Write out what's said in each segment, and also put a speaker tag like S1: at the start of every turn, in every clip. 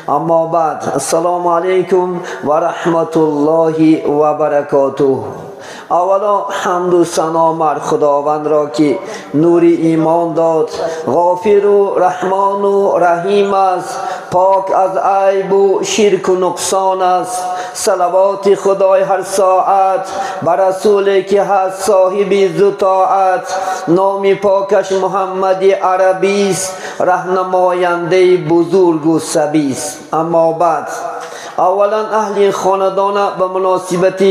S1: اما بعد السلام علیکم و رحمت الله و برکاته. اولا حمد و ثنا مر خداوند را که نور ایمان داد، غافر و رحمان و رحیم است، پاک از عیب و شرک و نقصان است. صلوات خدای هر ساعت بر رسولی که هست صاحب عزت و طاعت. نام پاکش محمد عربی است، راهنماینده بزرگ و سبی است. اما بعد اولا اهل خاندان به مناسبت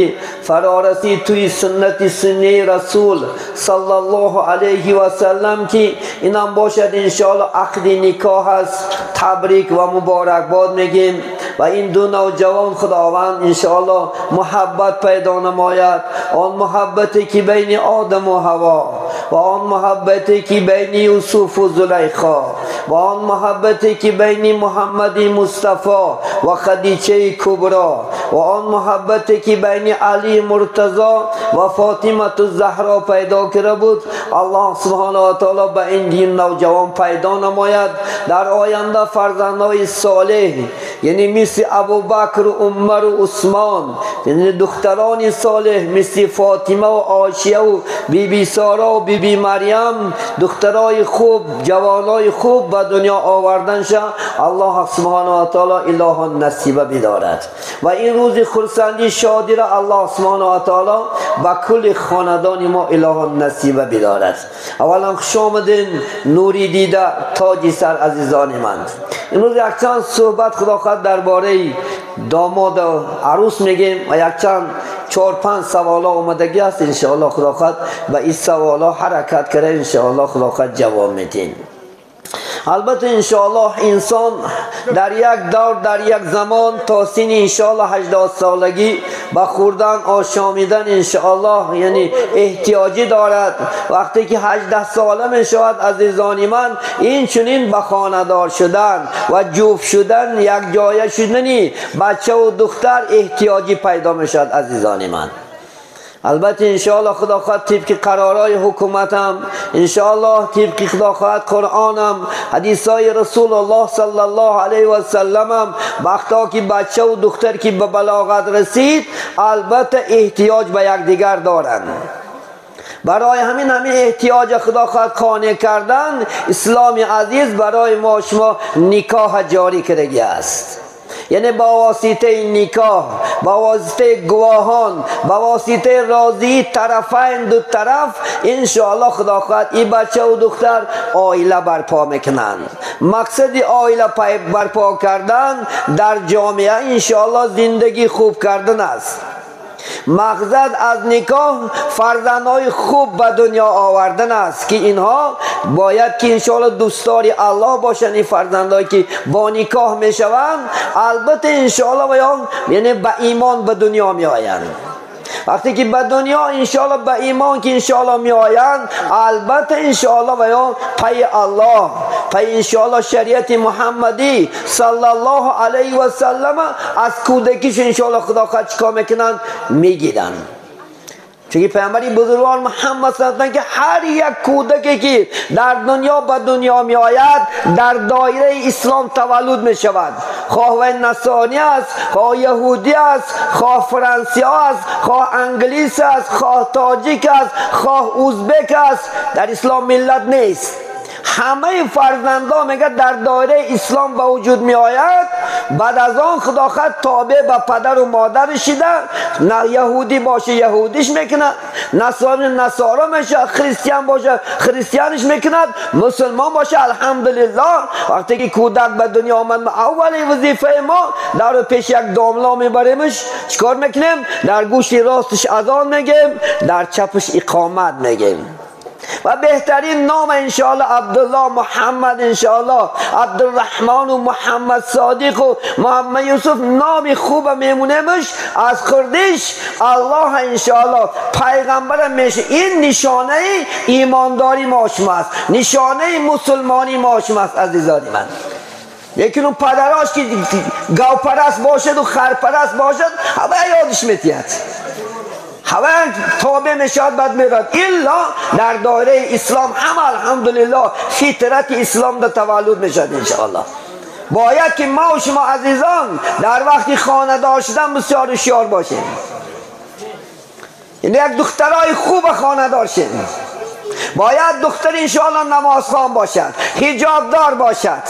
S1: فرارسی توی سنت سنی رسول صلی الله علیه و سلم که اینم باشد انشاءالله عقد نکاح است، تبریک و مبارکباد میگیم و این دو نوجوان خداوند انشاءالله محبت پیدا نماید، آن محبتی که بین آدم و حوا و آن محبتی که بین یوسف و زلیخا و آن محبتی که بین محمد مصطفی و خدیجه کبرا و آن محبتی که بین علی مرتضی و فاطمه الزهرا پیدا کرده بود، الله سبحانه و تعالی به این دین نوجوان پیدا نماید. در آینده فرزندای صالح یعنی مثل ابوبکر و عمر و عثمان، یعنی دختران صالح مثل فاطمه و عایشه و بیبی سارا و بیبی مریم، دخترای خوب جوانای خوب به دنیا آوردن شه. الله سبحانه و تعالی اله نصیب بدارد و این روز خرسندی شادی را الله سبحانه و تعالی با کل خاندان ما اله نصیب بدارد. اولا خوش آمدین، نوری دیده تاج سر عزیزان من. امروز یک چند صحبت خدا خواهد درباره داماد و عروس میگیم و یک چند 4-5 سوالا اومدگی است. انشاءالله خدا خواهد به این سوالا حرکت کرده، انشاءالله خدا خواهد جواب میدین. البته انشاءالله انسان در یک دور در یک زمان تا سن انشاءالله 80 سالگی به خوردن آشامیدن انشاءالله یعنی احتیاجی دارد. وقتی که 18 ساله می شود عزیزان من، این چنین به خانه‌دار شدن و جفت شدن، یک جایه شدنی بچه و دختر احتیاجی پیدا می شود عزیزان من. البته انشاءالله خدا خواهد طبق قرارهای حکومتم، انشاءالله طبق خدا خواهد قرآنم، حدیثای رسول الله صلی الله علیه و سلم، وقتا که بچه و دختر که به بلاغت رسید البته احتیاج به یکدیگر دارند. برای همین احتیاج خدا خواهد قانع کردن اسلام عزیز برای ما شما نکاح جاری کردگی است. یعنی با واسطه نکاح، با واسطه گواهان، با واسطه راضی طرفین دو طرف انشاءالله خدا خواهد این بچه و دختر عائله برپا میکنند. مقصد عائله برپا کردن در جامعه انشاءالله زندگی خوب کردن است. مقصد از نکاح فرزندهای خوب به دنیا آوردن است که اینها باید که انشاءالله دوستدار الله باشند. این فرزندهایی که با نکاح می شوند البته انشاءالله یعنی به ایمان به دنیا می آیند. وقتی که به دنیا انشاءالله به ایمان که انشاءالله می آیند البته انشاءالله پی الله، پی انشاءالله شریعت محمدی صلی الله علیه و سلم از کودکیش انشاءالله خدا خواهد چیکار میکنند میگیرن. چون پیامبری بزرگوار محمد صلی الله علیه و که هر یک کودکی که در دنیا به دنیا می آید در دایره اسلام تولد می شود، خواه نصرانی است، خواه یهودی است، خواه فرانسه است، خواه انگلیس است، خواه تاجیک است، خواه ازبک است، در اسلام ملت نیست. همه فرزندا میگه در دایره اسلام به وجود می آید. بعد از آن خدا خواهد تابع به پدر و مادر شده، نه یهودی باشه یهودیش میکند، نصرانی نصارا میشه، خریستیان باشه خریستیانش میکند، مسلمان باشه الحمدلله. وقتی که کودک به دنیا آمد اولی وظیفه ما در پیش یک داملا میبریمش، چیکار میکنیم؟ در گوش راستش اذان میگیم، در چپش اقامت میگیم. و بهترین نام انشاءالله عبدالله، محمد انشاءالله، عبدالرحمن و محمد صادق و محمد یوسف نام خوب میمونهمش. از خردش الله انشاءالله پیغمبر میشه. این نشانه ایمانداری ما شماست، نشانه مسلمانی ما شماست عزیزان من. یکی اون پدراش که گوپرست باشد و خرپرست باشد همه یادش میتید، همه تابع میشد بد میرد. الا در دایره اسلام هم الحمدلله فطرت اسلام در تولد میشد انشاءالله. باید که ما و شما عزیزان در وقتی خانه داشتن بسیار هوشیار باشیم. یعنی یک دخترای خوب خانه داشتیم. باید دختر انشاءالله نمازخوان باشد، حجاب دار باشد،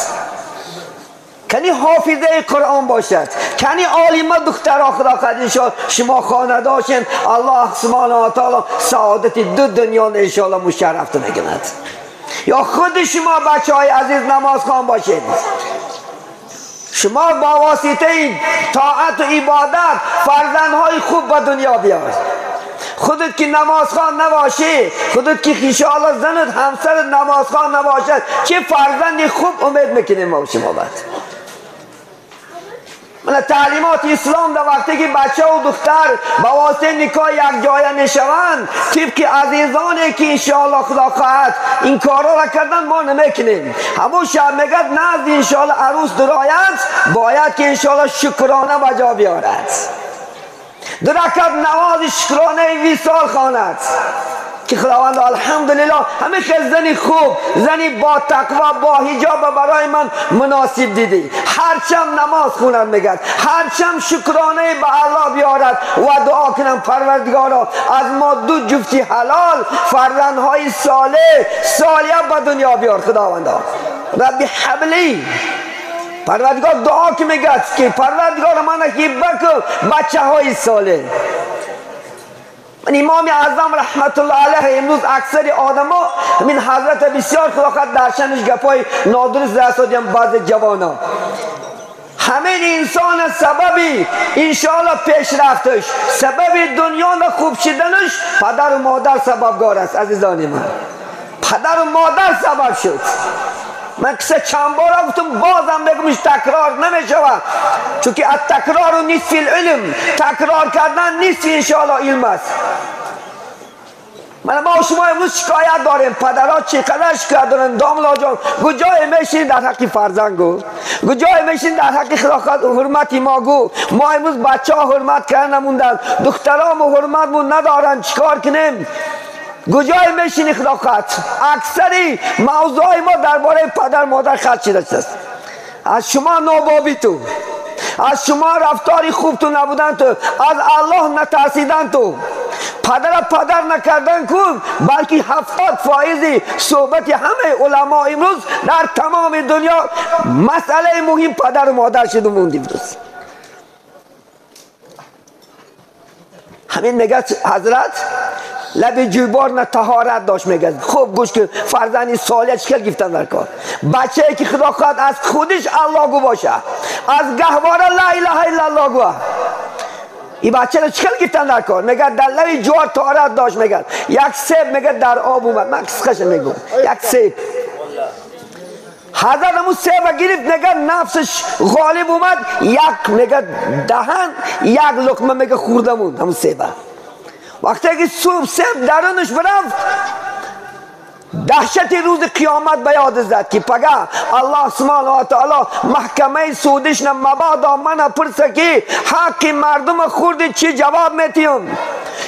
S1: کنی حافظه قرآن باشد، کنی عالمه دختر خدا قد انشاءالله شما خانه داشتین. الله سبحانه و تعالی سعادت دو دنیا انشاءالله مشرفت نکند. یا خود شما بچه های عزیز نمازخوان باشید. شما با واسطه طاعت و عبادت فرزندهای خوب به دنیا بیار. خودت که نمازخوان نباشی، خودت که انشاءالله زنت همسرت نمازخوان نباشد، چه فرزندی خوب امید میکنیم ما شما بعد؟ من تعلیمات اسلام در وقتی که بچه و دختر با واسطه نکاح یک جای میشوند، طبق عزیزانی که انشاءالله خدا خواهد این کارا را کردن ما نمیکنیم. همون شب میگد نزد انشاءالله عروس درآید، باید که انشاءالله شکرانه بجا بیارد، دو رکعت نماز شکرانه وصال خواند که خداوند الحمدلله همه خیلی زنی خوب، زنی با تقوا با حجاب برای من مناسب دیدی. هرچم نماز خوند میگد، هرچم شکرانه به الله بیارد و دعا کنم پروردگارا از ما دو جفتی حلال فرزندهای صالح به دنیا بیار خداوندا. ربی حبلی پروردگار دعا که میگد که پروردگار من حبک بچه های صالح. امام اعظم رحمت الله علیه امروز اکثر آدما همین حضرت بسیار خداخواد درشنش گپای نادرست دستادیم بعض جوانا. همین انسان سببی انشاءالله پیشرفتش، سبب دنیا و خوب شدنش پدر و مادر سببگار است. عزیزان من پدر و مادر سبب شد. من کسی چند بار گفتم بازم بگمش تکرار نمیشود، چون که از تکرار و نصف العلم، تکرار کردن نصف انشاءالله علم است. ما شما امروز شکایت داریم، پدرها چقدر شکایت دارن. داملا جان گجای میشین در حق فرزند گو، گجای میشین در حق خداخواد حرمتی ما گو. ما امروز بچه ها حرمت کردن نموندن، دخترها ما حرمت مون ندارن، چیکار کنیم؟ گجای میشینی خداخواد. اکثری موضوع ما درباره پدر مادر خط شده است. از شما نابابی تو، از شما رفتاری خوب تو نبودن تو، از الله نترسیدن تو، پدر نکردن کن، بلکه 70% صحبت همه علما امروز در تمام دنیا مسئله مهم پدر و مادر شده موندیم دوست. همین میگه حضرت لب جویبار نه طهارت داشت. میگه خوب گوش کن، فرزندی صالح چکل گفتن در کار. بچه ای که خدا خواهد از خودش الله گو باشه، از گهواره لا اله الا الله گو، این بچه رو چکل گفتن در کار. میگه در لب جوار طهارت داشت. میگه یک سیب میگه در آب اومد، من کسخش میگم یک سیب، حضرت همون سیب گرفت، میگه نفسش غالب اومد، یک میگه دهن یک لقمه میگه خوردمون همون سیب. وقتی که سیب درونش برفت، دهشت روز قیامت به یاد زد که پگه الله سبحانه و تعالی محکمه سودش نه مبادا من پرسه که حق مردم خورد چی جواب میتیم.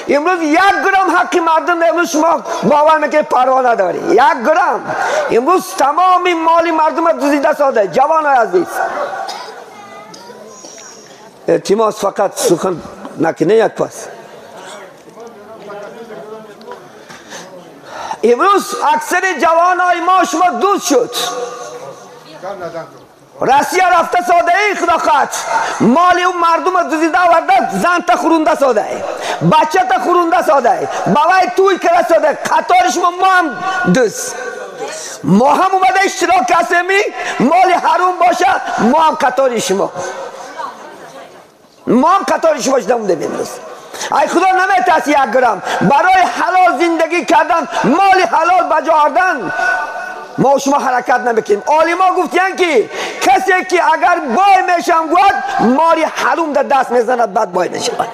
S1: امروز 1 گرم حق مردم امروز شما باور میکنید پروا نداری. 1 گرم امروز تمام مالی مردم دزدیده شده. جوانای عزیز التماس فقط سخن نکنه یک پس. امروز اکثر جوانای ما شما دوست شد، روسیه رفته ساده ای خدا خواهد مالی اون مردم دزدیده آورده، زن تا خورونده ساده ای، بچه تا خورونده ساده ای، بابای توی کرده ساده ای. قطار شما ما هم دوست، ما هم اومده اشتراک کسمی مالی حروم باشه، ما هم قطار شما، ما هم قطار شما شده مونده بیم. ای خدا نمیترسی 1 گرم برای حلال زندگی کردن، مال حلال بجاردن ما شما حرکت نمیکنیم. عالما گفتن که کسی که اگر بای میشم گوید مالی حروم در دست میزند بعد بای میشود.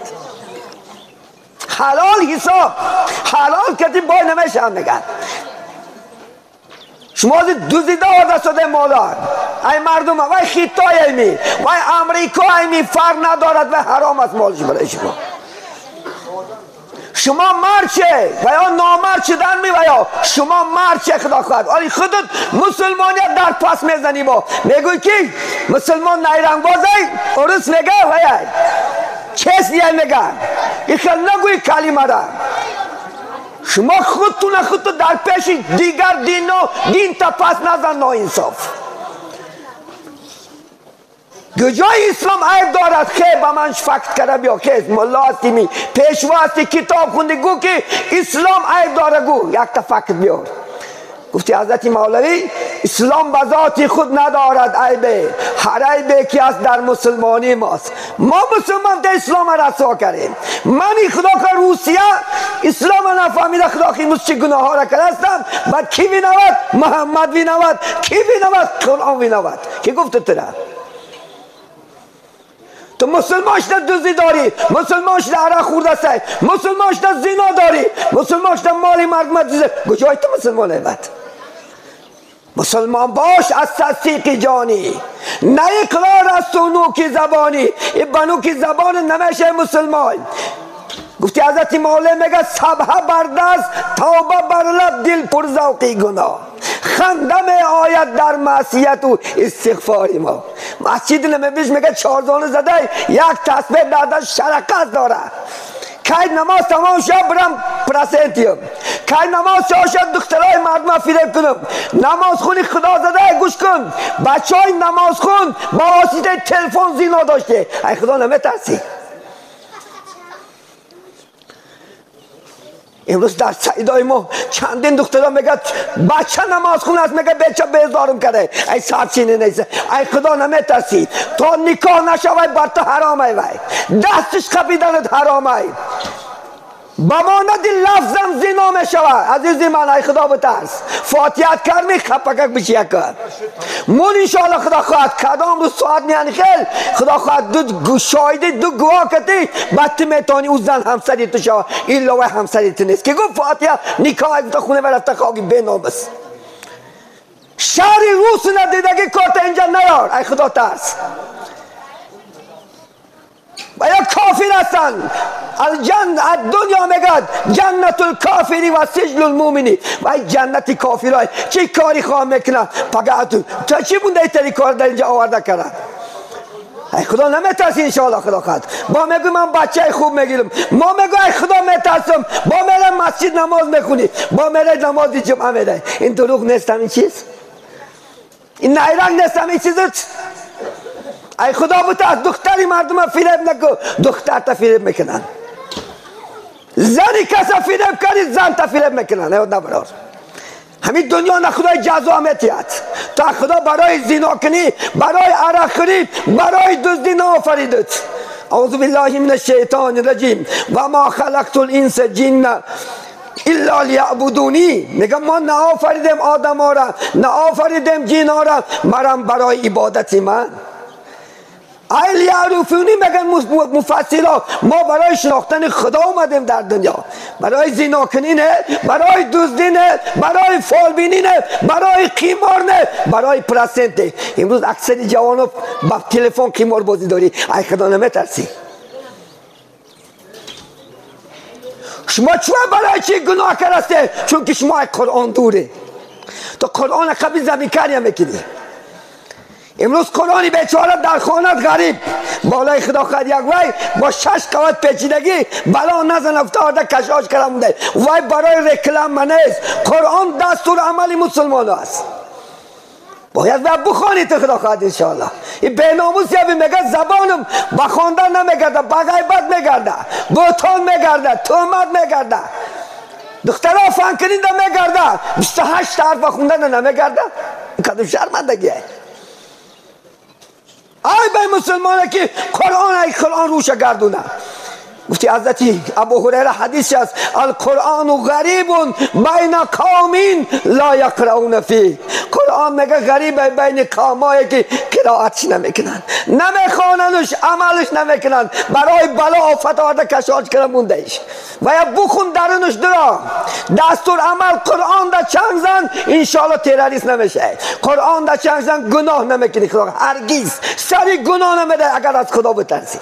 S1: حلال حساب، حلال کسی بای نمیشم میگن. شما دزدیده آورده شده مالا. ای مردم وای خطای ایمی وای امریکا ایمی فرق ندارد و حرام است مالش برای شما. شما مرچه و یا نامرد شدن می و یا شما مرچه خدا خواهد. ولی خودت مسلمانیت در پاس میزنی با میگوی که مسلمان نیرنگ بازه ارس میگه و یا چیز دیگه میگه این خیلی نگوی کلمه را. شما خودتون در پیش دیگر دین تا پس نزن ناانصاف. کجای اسلام عیب دارد؟ خیلی با من فکت کرده بیا که ملا هستی می پیشوا هستی کتاب خوندی گو که اسلام عیب داره گو یک تا فکت بیار. گفتی حضرت مولوی اسلام به ذات خود ندارد عیبه، هر عیبه که از در مسلمانی ماست. ما مسلمان در اسلام رسوا کردیم. منی خدا که روسیه اسلام نفهمیده خدا که امروز چه گناه ها را کرده هستم. بعد کی بینود؟ محمد بینود. کی بینود؟ قرآن بینود. کی گفت تو را؟ تو مسلمانش در دوزی داری، مسلمانش در عرق خورده است، مسلمانش در زنا داری، مسلمانش در مالی مردم دیزه. کجای تو مسلمانه بعد؟ مسلمان باش از تصدیق جانی، نه اقرار از سنوک زبانی. این بنوک زبان نمیشه مسلمان. گفتی حضرت مولوی میگه صبح بردست توبه بر لب دل پر ذوقی گناه، خنده می آید در معصیت و استغفار ما. مسجد نبویش میگه چارزانه زده یک تسبیح داده شرکت داره. که نماز تمام شد برم پرسنتیم، که نماز شد دخترای مردم فریب کنم. نماز خونی خدا زده گوش کن، بچه های نماز خون با واسطه تلفن زنا داشته. ای خدا نمیترسی؟ امروز در سعیدای ما چندین دخترها میگه بچه نماز خون است، میگه بچه بیزارم کرده. ای صاحب چینی نیست. ای خدا نمیترسی؟ تا نکاح نشوی بر تو حرامه وی، دستش خبیدنت حرامه. بماند لفظم زنا میشوه. عزیزی من ای خدا بترس، فاتحت کرمی خپکک بشی کن. مون انشاءالله خدا خواهد کدام روز ساعت میانی خیل خدا خواهد دو شایده دو گواه کتی بعد میتانی او زن همسری تو شوه. این لوه همسری تو نیست که گفت فاتحه نکاح گفت خونه ورفته خواهی بینامس. شهری روس ندیدگی کارت اینجا نیار. ای خدا ترس. و یا کافر هستن. دنیا میگد جنت الکافری و سجن المؤمنی. و ای جنت کافرای چه کاری خواه میکنن؟ فقط تو چی بونده ایتری کار در اینجا آورده کرد؟ ای خدا نمیترسی انشاءالله خدا خواهد. با میگو من بچه خوب میگیرم، ما میگو ای خدا میترسم، با میره مسجد نماز میخونی، با میره نماز جمعه میره. این دروغ نیستم این چیز؟ این نیرنگ نیستم این چیزت؟ ای خدا بترس دختری مردم فریب نکن. دختر تا فریب میکنن، زنی کسا فریب کنی زن تا فریب میکنن. نبرار همین دنیا نه خدای جزامتیت. تا خدا برای زنا کنی، برای عرق خورید، برای دزدی نآفریدت. اعوذ بالله من الشیطان الرجیم و ما خلقت الانس جن الا لیعبدونی. میگم ما نآفریدیم آدم ها را، نآفریدیم جن ها را مرم برای عبادت من. ایل یعرفونی میگن مفسرها ما برای شناختن خدا اومدیم در دنیا. برای زنا کنی نه، برای دزدی نه، برای فالبینی نه، برای قمار نه، برای پرسنت. امروز اکثر جوانو با تلفن قمار بازی داری. ای خدا نمیترسی؟ شما چرا برای چی گناه کرده؟ چون که شما قرآن دوره. تو قرآن قبل زمین کاری میکنی. امروز قرآنی بیچاره در خانت غریب بالای خدا خواهد یک وای با 6 قوت پیچیدگی بلا نزن افتاده کشاش کرده مونده. وای برای رکلم نیست. قرآن دستور عملی مسلمان است. باید بخوانی تو خدا خواهد انشاءالله. این بیناموسی هم میگه زبانم بخواندن نمیگرده، بغیبت میگرده، بوتان میگرده، تهمت میگرده، دخترها فن کننده میگرده، 28 حرف خوندن نمیگرده. این کدوم شرمندگیه؟ ای به مسلمانه که قرآن روش گردونه. گفتی حضرت ابو هریره حدیث است القرآن غریب بین قوم لا یقرؤون فیه. قرآن میگه غریبه بین قومایی که قرائتش نمیکنن، نمیخواننش، عملش نمیکنن. برای بلا آفت آورده کشاش کرده مونده ایش. و یا بخون درونش درا دستور عمل قرآن دا چنگ زن انشاءالله تروریست نمیشه. قرآن دا چنگ زن گناه نمیکنی. خدا هرگز سری گناه نمیده اگر از خدا بترسی.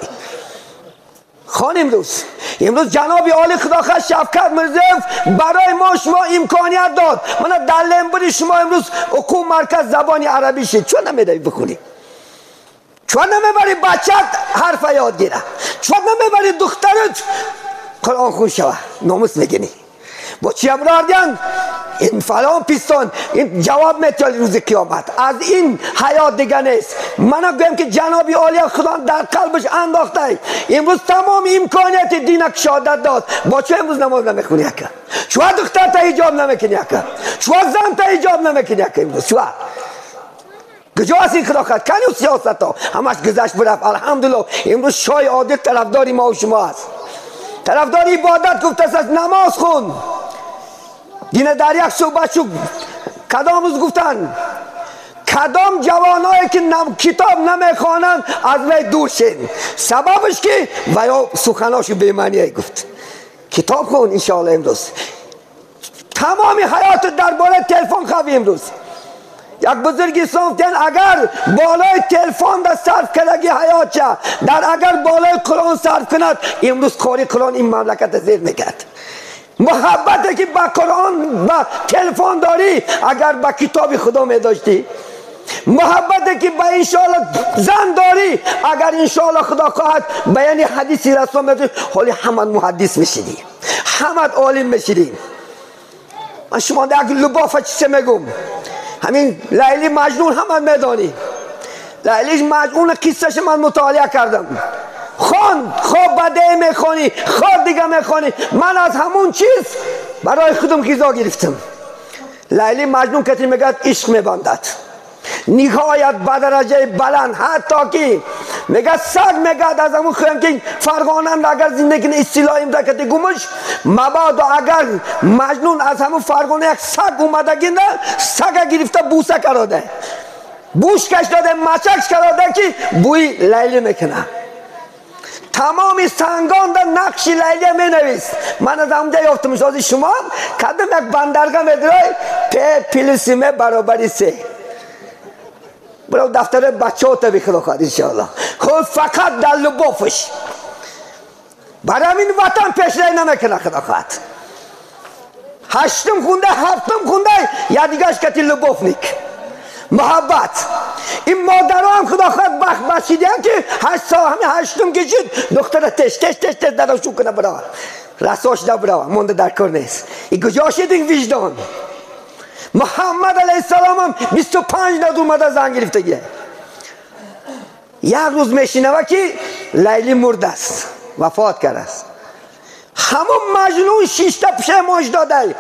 S1: خانم روز امروز جناب عالی خداخواه شفقت میرزایف برای ما شما امکانیت داد. من در لنبری شما امروز حکومت مرکز زبانی عربی شد، چون نمیدهی بخونی؟ چون نمیبری بچت حرف یاد گیره؟ چون نمیبری دخترت قرآن خون شوه؟ ناموس میگنی با چی ابراردین؟ این فلان پیستان این جواب میتیالی روز قیامت. از این حیات دیگه نیست. من گویم که جنابی عالی خدا در قلبش انداخته امروز تمام امکانیت دینک شهادت داد. با چه امروز نماز نمیخونی اکا؟ چوه دختر تا حجاب نمیکنی اکا؟ چوه زن تا حجاب نمیکنی اکا؟ امروز چوه؟ کجا هست این خداخواه؟ کنی سیاست ها همش گذشت برفت. الحمدلله امروز شای عادل طرفداری ما و شما هست. طرفداری عبادت گفته است نماز خون. دین در یک صحبت شو کدام روز گفتن کدام جوانایی که کتاب نمیخوانند از وی دور شین. سببش که ویا سخناشو بی‌معنی گفت. کتاب خون انشاءالله. امروز تمامی حیات درباره تلفن خوی. امروز یک بزرگی سافتن اگر بالای تلفن در صرف کردگی حیات چه در اگر بالای قرآن صرف کند امروز قاری قرآن این مملکت زیر میکرد. محبتی که با قرآن با تلفن داری اگر با کتاب خدا می داشتی، محبتی که با انشاءالله زن داری اگر انشاءالله خدا خواهد بیان حدیثی رسول میدونی حالی همه محدث میشیدی، همه عالم میشیدی. من شما در لبافه چیزی میگم همین لیلی مجنون همه میدانی. لیلی مجنون قصهش من مطالعه کردم. خان خواب بده میخوانی خواب دیگه میخوانی. من از همون چیز برای خودم غذا گرفتم. لیلی مجنون کسی میگه عشق میبندد نهایت به درجه بلند حتی که میگه سگ میگه از همون خواهیم که فرغانم اگر زندگی اصطلاحیم در کتی گمش مبادا اگر مجنون از همون فرغانه یک سگ اومده گنده سگ گرفته بوسه کراده بوش کش داده مچکش کراده که بوی لیلی میکنه. تمام سنگان در نقش لیلی می نویست. من از همونجا یافتمش. از شما کدام یک بندرگاه میدرای پلیسیمه برابری سه برای دفتر بچه ها تبی خدا خواهد انشاءالله. خود فقط در لبافش برای این وطن پیش رای نمیکنه خدا خواهد. هشتم خونده هفتم خونده یا دیگرش کتی لباف نیک محبت. این مادر هم خدا خواهد بخت بشیدن که همین هشتم کشید دختر تش درشون کنه برای رساش در برای مونده در کار نیست. این کجا شدین وجدان؟ محمد علیه السلام هم 25 نود اومده زن گرفتگیه. یک روز میشینه و که لیلی مرده است وفات کرده است. همون مجنون 6 تا پشیمانش داده.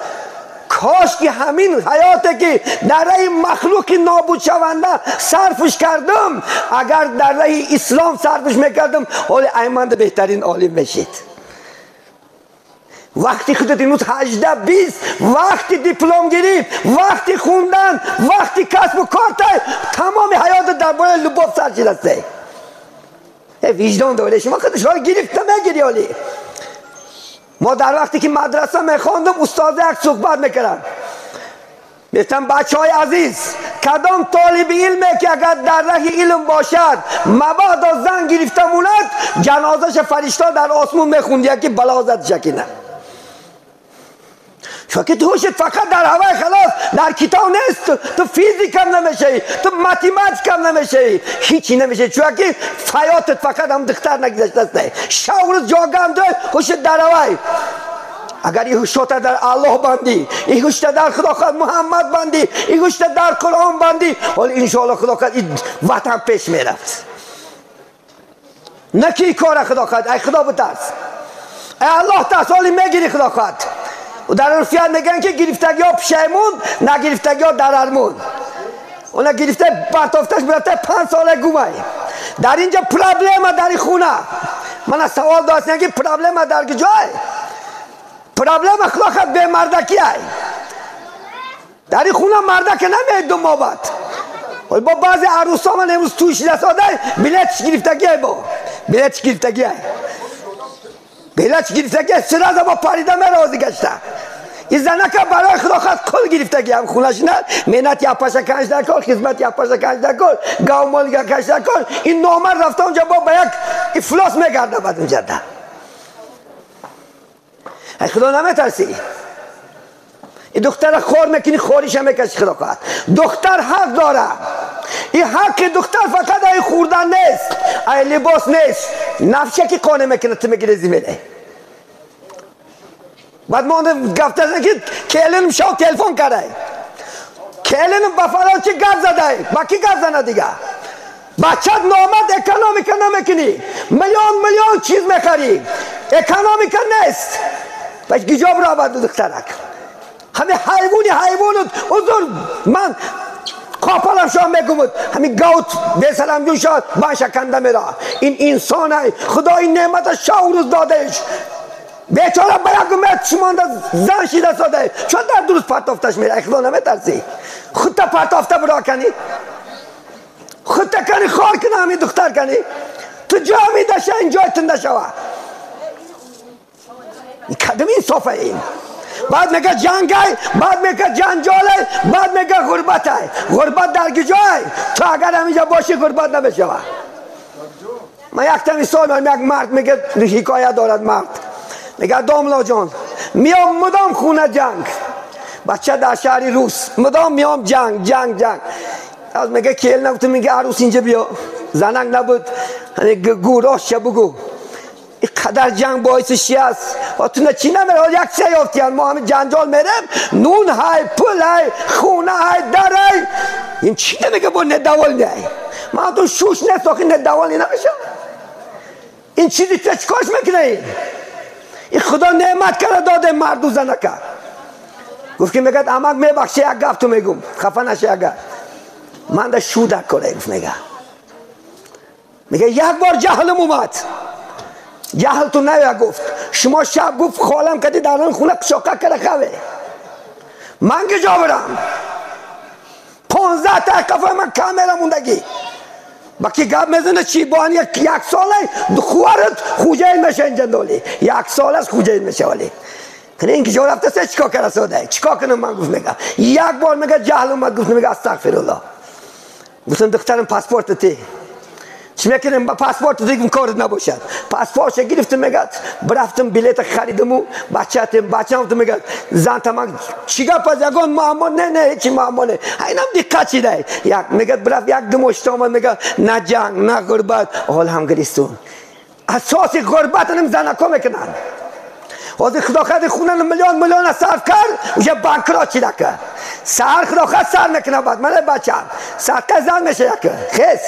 S1: کاش که همین حیاتی که در راه مخلوق نابود شونده صرفش کردم اگر در راه اسلام صرفش میکردم حال ایمند بهترین عالم بشید. وقتی خودت امروز 18 20 وقتی دیپلم گرفت وقتی خوندن وقتی کسب و کار تمام حیات درباره لباف سرچید است. وجدان داره شما خودش را گرفت نمیگیری. حالی ما در وقتی که مدرسه میخواندم استاد یک صحبت میکردن میگفتم بچه های عزیز کدام طالب علمه که اگر در راه علم باشد مبادا زن گرفته موند جنازش فرشته در آسمون میخوند که بلازت شکنه. چون که تو فقط در هوای خلاص در کتاب نیست. تو فیزیک هم نمیشه تو ماتماتیک هم نمیشه هیچی نمیشه چون که حیاتت فقط هم دختر نگذشته است. شاور جاگه هم داره خوش در هوای. اگر این هوشت در الله بندی این هوشت در خدا خواهد محمد بندی این هوشت در قرآن بندی ولی انشاءالله خدا خواهد این وطن پیش میرفت. نکی کار خدا خواهد. ای خدا بترس ای الله ترس ولی میگیری خدا خواهد. و در عرفیت میگن که گرفتگی ها پشیمون نگرفتگی ها در ارمون. اونا گرفته برطافتش برده 5 ساله گمه. در اینجا پرابلم در این خونه. من از سوال داشتم که پرابلم در کجای؟ پرابلم اخلاقت به مردکی های. در این خونه مردک نمیاد دو مابد. ولی با بعضی عروس ها من امروز توش رساده بلیتش گرفتگی های با بلیتش گرفتگی های بلیتش گرفتگی های سرازه با پاریده می رازی گشته. این زنکه برای خدا خواهد کل گرفتگی هم خونش نه مهنت یا پاشا کنش در کن خدمت یا پاشا کنش در کن گاو مالگا کنش در کن. این نامر رفته اونجا با یک افلاس میگرده بعد اونجا ده ای خدا نمیترسی؟ این دختر خور میکنی خوریش هم میکشی خدا خواهد. دختر حق داره. این حق دختر فقط ای خوردن نیست، ای لباس نیست. نفشه که قانه میکنه تو میگی رزی میده. بعد ما گفته زن که کلینم شاو تلفن کرده، کلینم بفران چه گفت زده، با کی گفت زنه دیگه؟ بچت نامد اکنامیکا نمیکنی، میلیون چیز میخری، اکنامیکا نیست. باش گیجاب را باید دخترک همه حیوانت حضور من قاپلم شما میگمود همین گوت بیسلم جون شد با شکنده میرا. این انسان های خدا این نعمت شاورز دادهش بیچاره باید گمید شما زن شیده ساده چون در درست پرتافتش میره. خدا نمیترسی خودتا پرتافته برا کنی، خودتا کنی خار کنی، همین دختر کنی تو جا میده شا این جای تنده شوا. این کدام انصافه این؟ بعد میگه جنگ های، بعد میگه جنجال های، بعد میگه غربت های. غربت در کجای؟ تو اگر همینجا باشی غربت نمیشه. من یک تمی سال یک مرد میگه حکایت دارد. مرد میگه داملا جان میام مدام خونه جنگ، بچه در شهری روس مدام میام جنگ. از میگه کیل نبود، میگه عروس اینجا بیا، زنگ نبود گوراش بگو این قدر جنگ باعث شیست و تو نه چی نمیره. یک چه یافتیان ما همه جنجال میرم، نون های، پل های، خونه های، در های. این چی نمیگه با ندوال نه؟ من تو شوش نیست آخی ندوالی نمیشه. این چیزی تو چکاش میکنه؟ این خدا نعمت کرده داده مرد و زنکه. گفت که میگه امک میبخشی یک گفت تو میگم خفه نشه اگر من در شو در کاره. گفت میگه یک بار جهلم اومد، جهل تو نویا گفت شما شب گفت خالم کدی در آن خونه شاقه کرده خواه من که جا برم 15 تا کفای من کاملا موندگی باکی گفت میزنه چی بان یک ساله خوارت خوجه میشه این جندولی یک سال از خوجه میشه ولی کنه این که جا رفته سه چکا کرده ساده چکا کنم. من گفت میگه یک بار میگه جهل اومد. گفت میگه استغفرالله. گفتم دخترم پاسپورت تی چی میکنم با پاسپورت دیگه کارت نباشد. پاسپورت گرفتم میگه برفتم بلیط خریدم و بچه‌ام تو میگه زن تمام چیگا پس یگان معما نه چی معما نه اینم دقت چیده یک میگه برفت یک دمشت اومد میگه نه جنگ نه غربت حال هم گریستون اساسی غربت هم زنکا میکنن. وقتی خدا خد خونه میلیون صرف کرد و یه بانکرات چی دکه سر خدا خد سر میکنه. بعد من بچم سرکه زن میشه یک خیس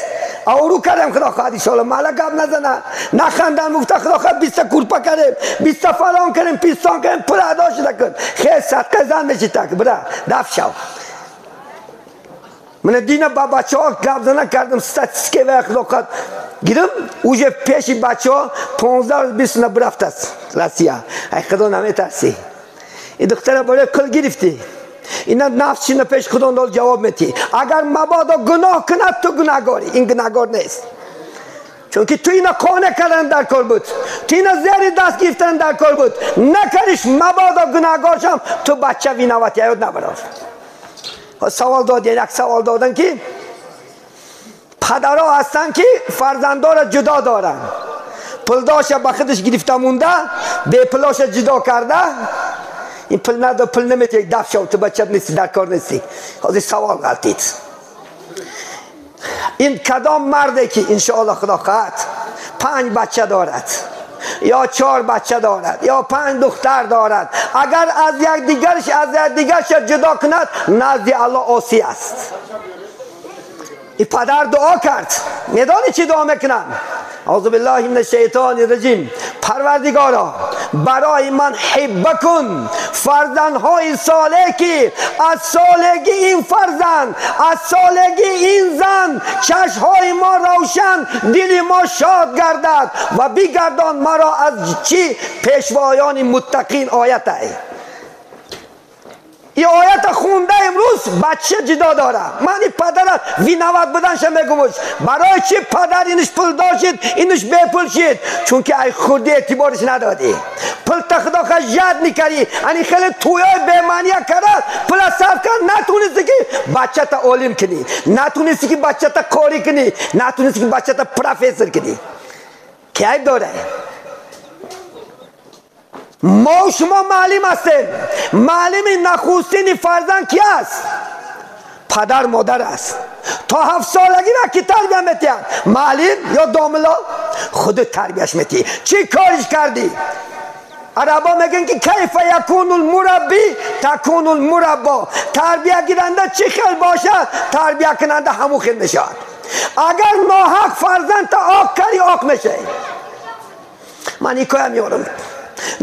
S1: اورو کردم خدا خواهد ایشالا مالا گب نزنن نخندن مفتا خدا خواهد 20 کورپا کردیم 20 فلان کردیم پیستان کردیم پر ادا شده کن خیلی صدقه زن میشی تک برا دف شو. من دین با بچه ها گب زنن کردم ستاتیسکه و خدا خواهد گیرم اوجه پیشی بچه ها 15-20 نبرفت است رسیه. ای خدا نمیترسی این دختره برای کل گرفتی اینا نفسش پیش خدا دال جواب میتی. اگر مبادا گناه کند تو گناهگاری، این گناهگار نیست چون که تو اینا قانع کردن در کار بود، تو اینا زیر دست گرفتن در کار بود نکریش مبادا گناهگار شم تو بچه ویناوتی یاد نبرد. سوال دادن یک سوال دادن که پدرها هستن که فرزندا را جدا دارن پلداش با خودش گرفته مونده به پلاش جدا کرده این پل نمیتی یک دفت شو تو بچه نیستی در کار نیستی. حاضر سوال غلطید. این کدام مرده که انشاءالله خدا خواهد 5 بچه دارد یا 4 بچه دارد یا 5 دختر دارد اگر از یک دیگرش جدا کند نزد الله عاصی است. این پدر دعا کرد میدانی چی دعا میکنن؟ اعوذ بالله من الشیطان الرجیم پروردگارا برای من حب کن فرزندهای صالح که از صالحی این فرزند از صالحی این زن چشمهای ما روشن دل ما شاد گردد و بگردان مرا از چی پیشوایان متقین. آیت ای این آیت خونده امروز بچه جدا داره. من این پدر وینوت بودنش میگمش برای چی پدر اینش پول داشت اینش بے پول شد چون که ای خودی اعتبارش ندادی پول تخدا که یاد میکردی یعنی خیلی تویای بیمانیه کرد پول صرف کرد نتونستی که بچه تا علم کنی نتونستی که بچه تا کاری کنی نتونستی که بچه تا پروفیسور کنی که عیب داره. ما و شما معلم هستیم. معلم نخستین فرزند کی است؟ پدر مادر است. تا 7 سالگی را کی تربیت می‌کنه؟ معلم یا داملا؟ خودت تربیتش می‌کنی. چی کارش کردی؟ عربا میگن که کیف یکون المربی تکون المربا. تربیت گیرنده چی خیل باشه تربیت کننده همون خیل میشه. اگر ناحق فرزند تا آق کردی آق میشه. من این که میارم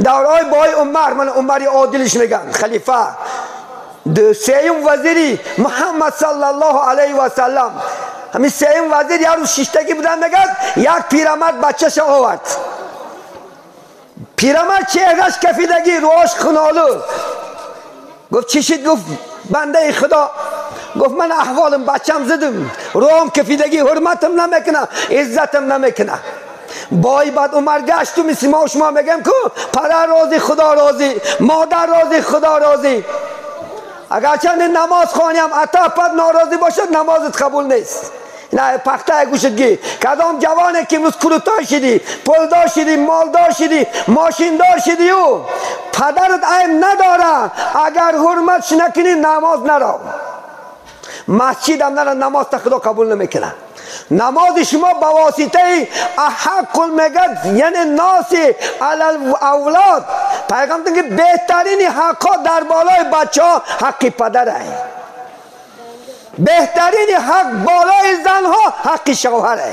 S1: دورای بای عمر، من عمری عادلش میگم، خلیفه سیوم وزیری محمد صلی الله علیه و سلم، همین سیوم وزیر یه روز شیشتگی بودن، میگه یک پیرمرد بچه‌ش آورد. پیرمرد چهرش کفیدگی، روش خنالو. گفت چی شد؟ گفت بنده خدا، گفت من احوالم بچم زدم، روم کفیدگی، حرمتم نمیکنه، عزتم نمیکنه. بای بعد عمر گشت و مثل ما و شما میگم که پدر راضی خدا راضی، مادر راضی خدا راضی. اگر چند نماز خوانیم اتا پد ناراضی باشد نمازت قبول نیست. نه پخته گوشت گی کدام جوانه که امروز کلوتا شدی، پولدار شدی، مالدار شدی، ماشیندار شدی و پدرت عیب نداره، اگر حرمتش نکنی نماز نرو، مسجد هم نرو، نماز تا خدا قبول نمیکنه. نماز شما با واسطه حق المگد یعنی ناس علی اولاد، پیغمبر که بهترین حقا در بالای بچه ها حق پدره، بهترین حق بالای زن ها حق شوهره.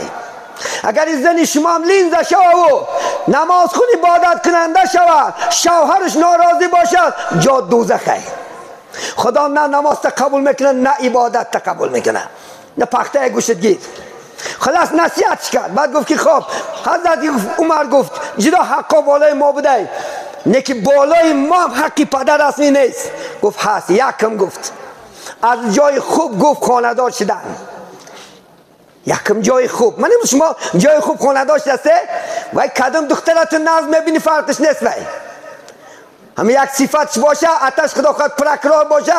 S1: اگر زن شما هم لینز شوه و نماز خون عبادت کننده شوه، شوهرش ناراضی باشه، جا دوزخه. خدا نه نماز تا قبول میکنه نه عبادت تا قبول میکنه. نه پخته گوشت گیر. خلاص نصیحت کرد. بعد گفت که خب حضرت عمر گفت جدا حقا بالای ما بوده، نه که بالای ما هم حقی پدر اصلی نیست. گفت هست. یکم گفت از جای خوب گفت خاندار شدن، یکم جای خوب. من شما جای خوب خاندار شده و کدام دخترتون ناز میبینی فرقش نیست. وای همه یک صفتش باشه، آتش خدا خواهد پرکرار باشه،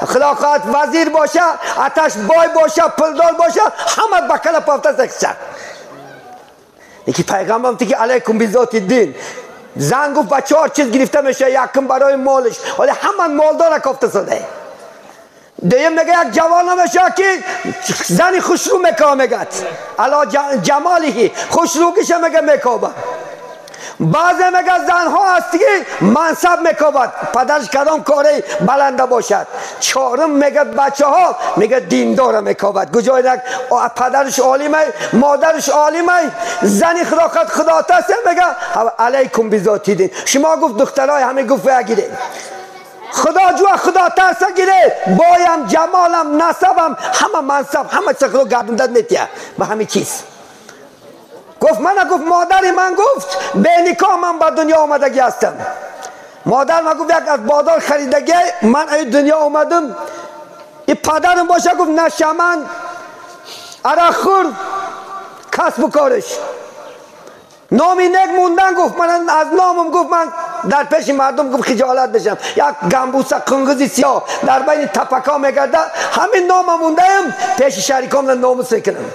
S1: خدا خواهد وزیر باشه، آتش بای باشه، پلدار باشه، همه بکل پافته سکشه. یکی پیغمبر هم که علیکم بذات الدین، زن گفت با 4 چیز گرفته میشه، یکم برای مالش، ولی همه مالدار کافته شده. دویم میگه یک جوان میشه که زنی خوشرو میکا، میگه علا جمالی خوشروگیش میگه میکابه. بعضی میگه زنها هستی که منصب میکابد، پدرش کدام کاری بلنده باشد. 4م میگه بچه ها میگه دیندار میکابد، گجای نک پدرش عالمه، مادرش عالمه، زنی خدا تست میگه علیکم بذات الدین. شما گفت دخترای همه گفت بگیرید، خدا جو خدا ترسه گیره، بایم جمالم نسبم همه منصب همه چه خدا گردوندت میتیه به همه چیز. گفت مادری من گفت به نکاح من به دنیا آمدگی هستم. مادر من گفت یک از بازار خریدگی من ای دنیا آمدم. این پدرم باشه گفت نشمن عرخور کسب و کارش نامی نگ موندن. گفت من از نامم گفت من در پیش مردم گفت خجالت بشم، یک گمبوسه قنگزی سیاه در بین تپکا میگرده، همین نامم موندم پیش شریکام ناموس کنم.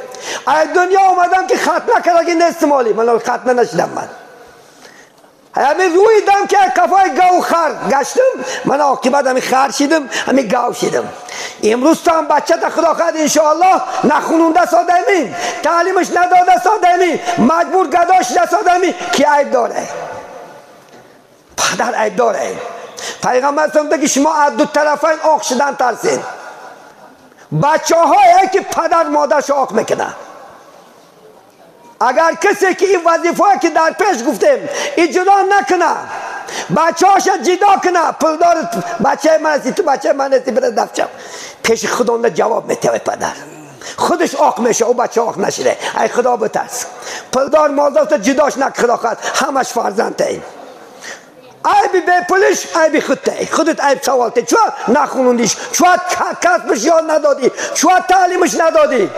S1: ای دنیا اومدم که ختنه کرده نیست مالی، من ختنه نشدم. من همین روی دم که کفای گاو خر گشتم، من عاقبت همین خر شدم، همین گاو شدم. امروز تا هم بچه تا خدا خواهد انشاءالله نخونونده سادمی، تعلیمش نداده سادمی، مجبور گداش سادمی که عیب داره، پدر عیب داره. پیغمبر فرموده که شما از دو طرفین آق شدن ترسین. بچه هایی که پدر مادرش آق میکنه، اگر کسی که این وظیفه که در پیش گفتیم اجرا نکنه، بچه هاش جدا کنه، پلدار بچه من هستی تو بچه من هستی بره دفترم، پیش خدا جواب میده پدر، خودش آق میشه او بچه آق نشده. ای خدا بترس، پلدار مالدار جداش نک، خدا خواهد همش فرزنده این. عیبی به پولش عیبی خودت عیب سوالته، چون نخونوندیش، چون کسبش یاد ندادی، چون تعلیمش ندادی.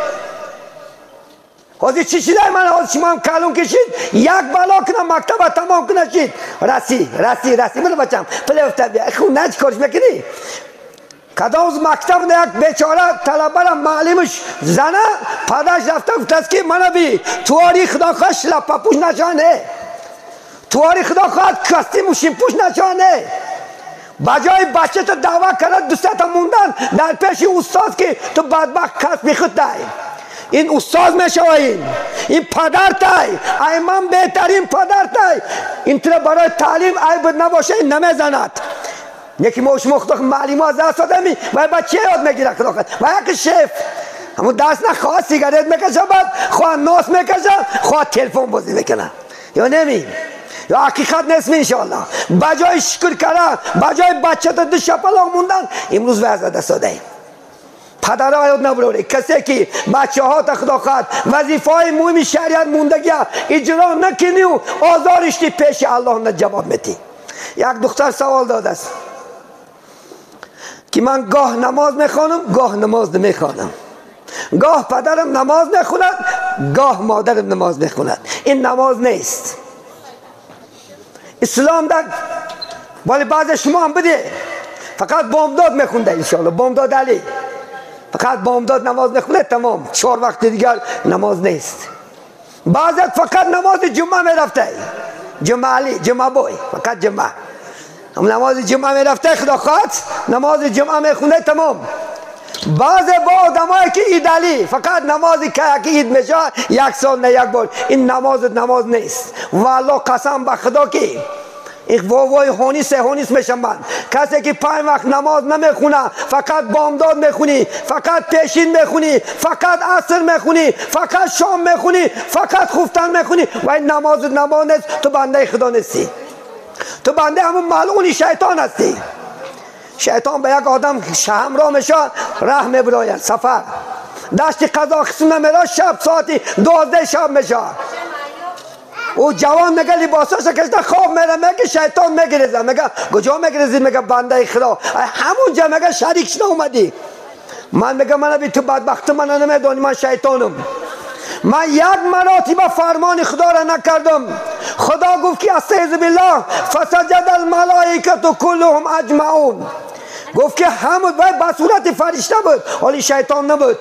S1: حاضر چی شده؟ من حاضر شما هم کلون کشید، یک بلا کنم مکتب تمام کنه شید رسی بله بچم پله افتر بیا خون نه چی کارش میکنی؟ کدام مکتب نه یک بیچاره طلبه معلمش زنه، پدرش رفته گفته است که منو بی تواری خدا خوش لپاپوش نشانه، تواری خدا خواهد کاستی موشین پوش نشانه بجای بچه تو دعوت کرد دوستا موندن در پیش استاد که تو بدبخت کس بیخود دای این استاد میشه این پدر تای ای من بهترین پدر تای این طرح برای تعلیم عیب نباشه این نمیزند یکی موش مخدخ معلیم از دست آدمی و بچه یاد میگیره خدا خواهد و یک شیف همون دست نخواه سیگارت میکشه بعد خواه ناس میکشه خواه تلفن بازی میکنه یا نمی یا حقیقت نیست انشاءالله بجای شکر کردن بجای بچه تا دو شپلاق موندن امروز وضع دست دادیم پدر ها یاد نبروره کسی که بچه ها تا خدا خواهد وظیفه های مهم شریعت موندگی اجرا نکنی و آزارشتی پیش الله نه جواب میتی یک دختر سوال داده است که من گاه نماز میخوانم گاه نماز نمیخوانم گاه پدرم نماز میخوند گاه مادرم نماز میخوند این نماز نیست اسلام در ولی بعض شما هم بده فقط بامداد میخونده انشاءالله بامداد علی فقط بامداد نماز میخونه تمام 4 وقت دیگر نماز نیست بعضت فقط نماز جمعه میرفته جمعه علی جمعه بوی فقط جمعه هم نماز جمعه میرفته خدا خواهد نماز جمعه میخونه تمام بعض با آدمایی که عید علی فقط نمازی که عید میشه یک سال نه یک بار این نماز نیست والله قسم به خدا که این وای هونیس میشم من کسی که 5 وقت نماز نمیخونه فقط بامداد میخونی فقط پیشین میخونی فقط عصر میخونی فقط شام میخونی فقط خفتن میخونی و این نماز نیست تو بنده خدا نیستی تو بنده همون ملعون شیطان هستی شیطان به یک آدم همراه میشه راه میبراید سفر دشت قزاقستان میره شب ساعتی 12 شب میشه او جوان میگه لباساش کشته خواب میره میگه شیطان میگریزه میگه کجا میگریزی میگه بنده خدا همونجا میگه شریک شده اومدی من میگه من بی تو بدبخت من نمیدونی من شیطانم من یک مراتب فرمان خدا را نکردم خدا گفت که استعذ بالله فسجد الملائکه کلهم اجمعون گفت که همه به صورت فرشته بود ولی شیطان نبود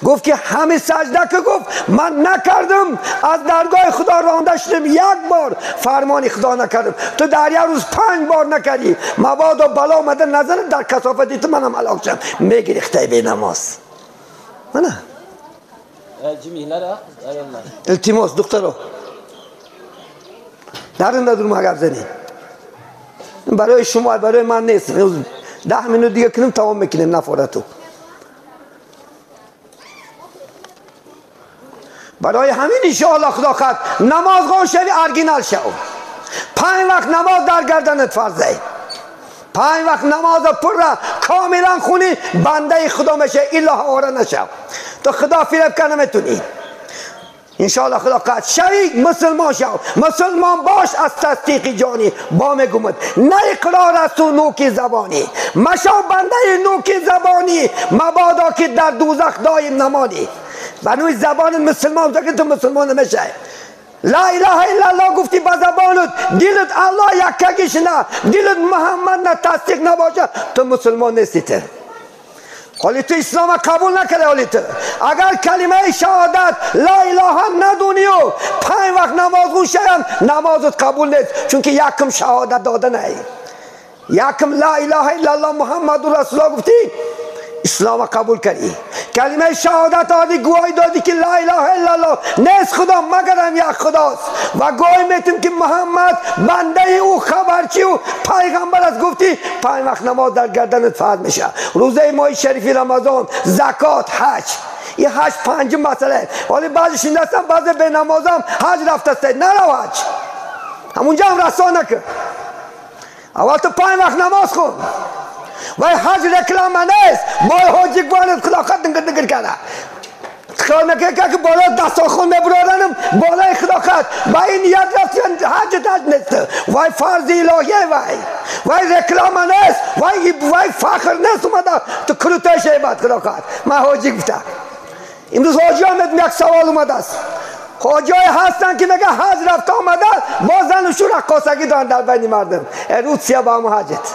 S1: گفت که همه سجده که گفت من نکردم از درگاه خدا رانده شدم یک بار فرمان خدا نکردم تو در یک روز 5 بار نکردی مبادا بلا آمده نظر در کثافتی تو منم هلاک شدم میگریخته به نماز نه التماس دخترو درن ندارم اگر زنی برای شما برای من نیست 10 منوت دیگه کنیم تمام میکنیم نفارتو برای همین انشاءالله خدا خواهد نماز خون شوی ارگینال شو 5 وقت نماز در گردنت فرضه 5 وقت نماز پر را کاملا خونی بنده خدا میشه الا حواره نشو تو خدا فریب کنه نمیتونی انشاءالله خدا قد شوی مسلمان شو مسلمان باش از تصدیق جانی با میگومد نه اقرار از تو نوک زبانی مشو بنده نوک زبانی مبادا که در دوزخ دایم نمانی بنوی زبان مسلمان که تو مسلمان نمیشه لا اله الا الله گفتی با زبانت دلت الله یکیش نه دلت محمد نه تصدیق نباشه تو مسلمان نیستی تو حالی تو اسلام قبول نکرده حالی تو اگر کلمه شهادت لا اله ندونی و 5 وقت نماز خون شیم نمازت قبول نیست چون که یکم شهادت داده نه یکم لا اله الا الله محمد رسول الله گفتی اسلام قبول کردی کلمه شهادت دادی گواهی دادی که لا اله الا الله نیست خدا مگرم یک خداست و گواهی میتیم که محمد بنده او خبرچی و پیغمبر است گفتی 5 وقت نماز در گردنت فرض میشه روزه ماه شریفی رمضان زکات حج این حج 5 مسئله ولی بعضی شنیدستم بعضی به نمازم حج رفته نرو حج همونجا هم رسا نکن اول تو 5 وقت نماز خون و حج رکلام نیست بای حاجی گوانت خلاقت نگر کنه خیال میکنه که بالا دستاخون میبرارنم بالای خلاقت و این نیت رفت حج نیست وای فرض الهیه وای رکلام نیست وای فخر نیست اومده تو کلوتای شیبت خلاقت من حاجی گفتم امروز حاجی آمد یک سوال اومده است حاجی هستن که میگه حج رفت آمده با زن و شور رقاصگی دارن در بین مردم رود سیاه با هم حجت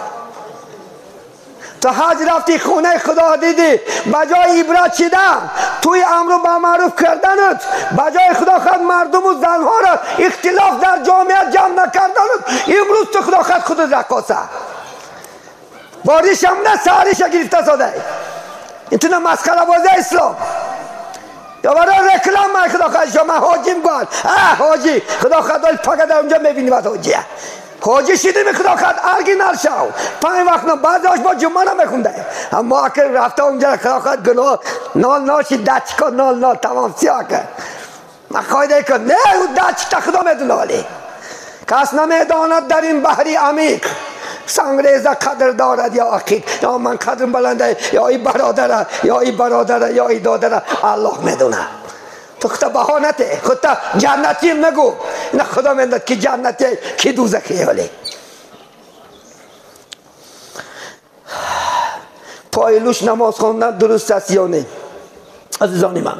S1: تو حج رفتی خونه خدا دیدی بجای عبرت چیدن توی امر با معروف کردنت بجای خدا خود مردم و زنها را اختلاف در جامعه جمع نکردن امروز تو خدا خود رقاصه باریش هم نه سهرش گرفته ساده این تو نه مسخره بازی اسلام یا برای رکلام من خدا خواهد شما حاجیم گوال حاجی خدا خواهد پاکه در اونجا میبینی باید حاجیه حاجی شیدیم خدا خواهد ارگی نرشو 5 وقت نه بعد هاش با جمعه نمیخونده اما اکر رفته اونجا خدا خواهد گناه نال ناشی دچکا نال تمام سیاه کرد من خواهده کن نه اون دچکتا خدا میدونه ولی کس نمیداند در این بحری عمیق سنگریزه قدر دارد یا عقیق یا من قدرم بلنده یا ای برادره یا ای برادره یا ای دادره الله میدونه تو خدا بهانته خدا جنتی نگو نه خدا میدند که جنتی که دوزخی ولی پایلوش نماز خوندن درست است یا نه عزیزان من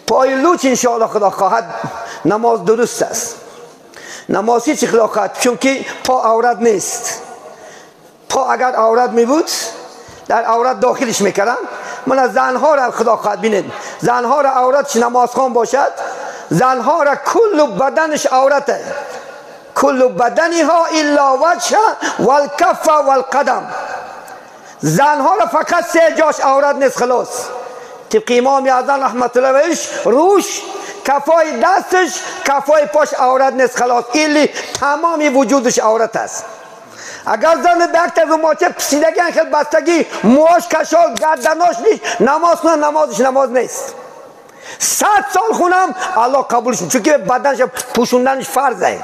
S1: پایلوش انشاءالله خدا خواهد نماز درست است نمازی چی خدا خواهد چون که پا عورت نیست پا اگر عورت می بود در عورت داخلش میکردن من از زنها را خدا خواهد بینید زنها را عورتش نمازخوان باشد زنها را کل بدنش عورته کل بدنها الا وجه والکف والقدم زنها را فقط 3 جاش عورت نیست خلاص طبق امام اعظم رحمت الله علیه روش کفای دستش کفای پاش عورت نیست خلاص ایلی تمامی وجودش عورت است اگر زن بکت رو ماچه پسیدگی خیلی بستگی موهاش کشال گردناش نیست نماز کنه نمازش نماز نیست 100 سال خونم الله قبولش چون که بدنش پوشوندنش فرضه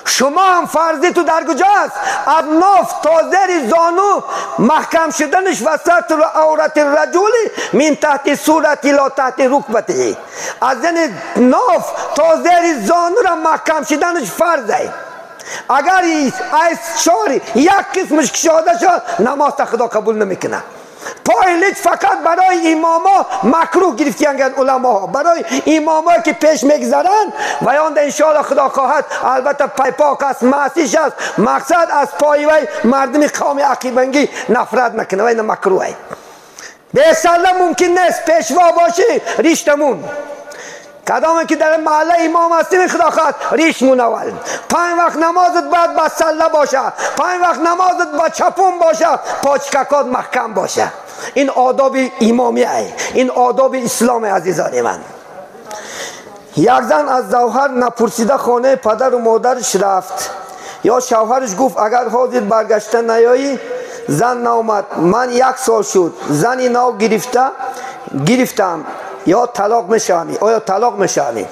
S1: شما هم فرضی تو در کجا است از ناف تا زیر زانو محکم شدنش وسط رو عورت رجولی من تحت صورتی لا تحت رکبتی از این ناف تا زیر زانو را محکم شدنش فرضه اگر از 4 یک قسمش کشاده شد نماز تا خدا قبول نمیکنه پایلیت فقط برای اماما مکروه گرفتیانگن علماء برای اماما که پیش میگذرن و یاند انشاءالله خدا خواهد البته پای پاک است معصیش است مقصد از پای وی مردم قوم عقیبنگی نفرت نکنه و این مکروه است به سلام ممکن نیست پیشوا باشی ریشتمون کدام که در محله امام هستیم خدا خواهد ریشمون اول 5 وقت نمازت باید با سله باشه 5 وقت نمازت با چپون باشه پاچککات محکم باشه این آداب امامیه این آداب اسلام عزیزان من یک زن از شوهر نپرسیده خانه پدر و مادرش رفت یا شوهرش گفت اگر حاضر برگشته نیایی زن نامد من 1 سال شد زنی نو گرفتم یا طلاق میشانی آیا طلاق میشانی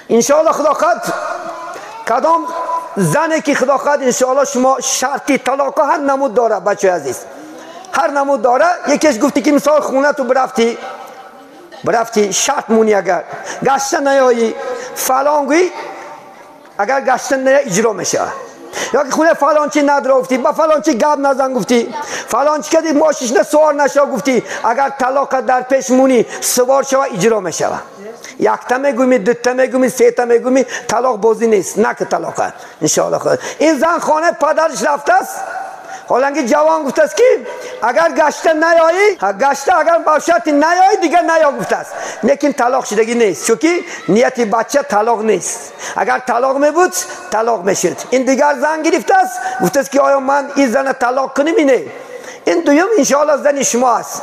S1: انشاءالله خدا خواهد کدام زنی که خدا خواهد انشاءالله شما شرطی طلاق هر نمود داره بچه عزیز هر نمود داره یکیش گفتی که مثال خونه تو برفتی شرط مونی اگر گشتن نیایی فلان گوی اگر گشتن نیایی اجرا میشه یا که خونه فلان چی نداره گفتی با فلان چی گب نزن گفتی فلان چی کدی ماشیش نه سوار نشو گفتی اگر طلاق در پیش مونی سوار شو اجرا میشه 1 تا میگومی 2 تا میگومی 3 تا میگومی طلاق بازی نیست نه که طلاق ان شاء الله خود این زن خانه پدرش رفته است حالا جوان گفته است که اگر گشته نیایی گشته اگر باشد نیایی دیگه نیا گفته است لیکن طلاق شدگی نیست چون که نیت بچه طلاق نیست اگر طلاق می بود طلاق میشد این دیگر زن گرفته است گفته است که آیا من این زن طلاق کنیم اینه این دویم ان شاء الله زن شما است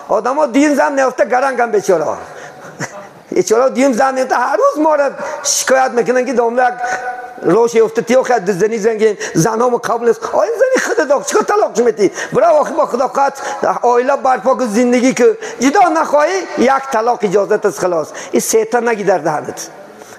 S1: آدما دین زن نفته گرنگم بیچاره چرا دیم زن نفته هر روز ما را شکایت میکنن که داملک روشی افتادی و خد زنی زنگین زنها قبول است آیا زنی خود داغ چیکار طلاق میتی برای واقعا با خدا قط عائله برپا که زندگی که جدا نخواهی 1 طلاق اجازت است خلاص این 3 تا نگی در دهنت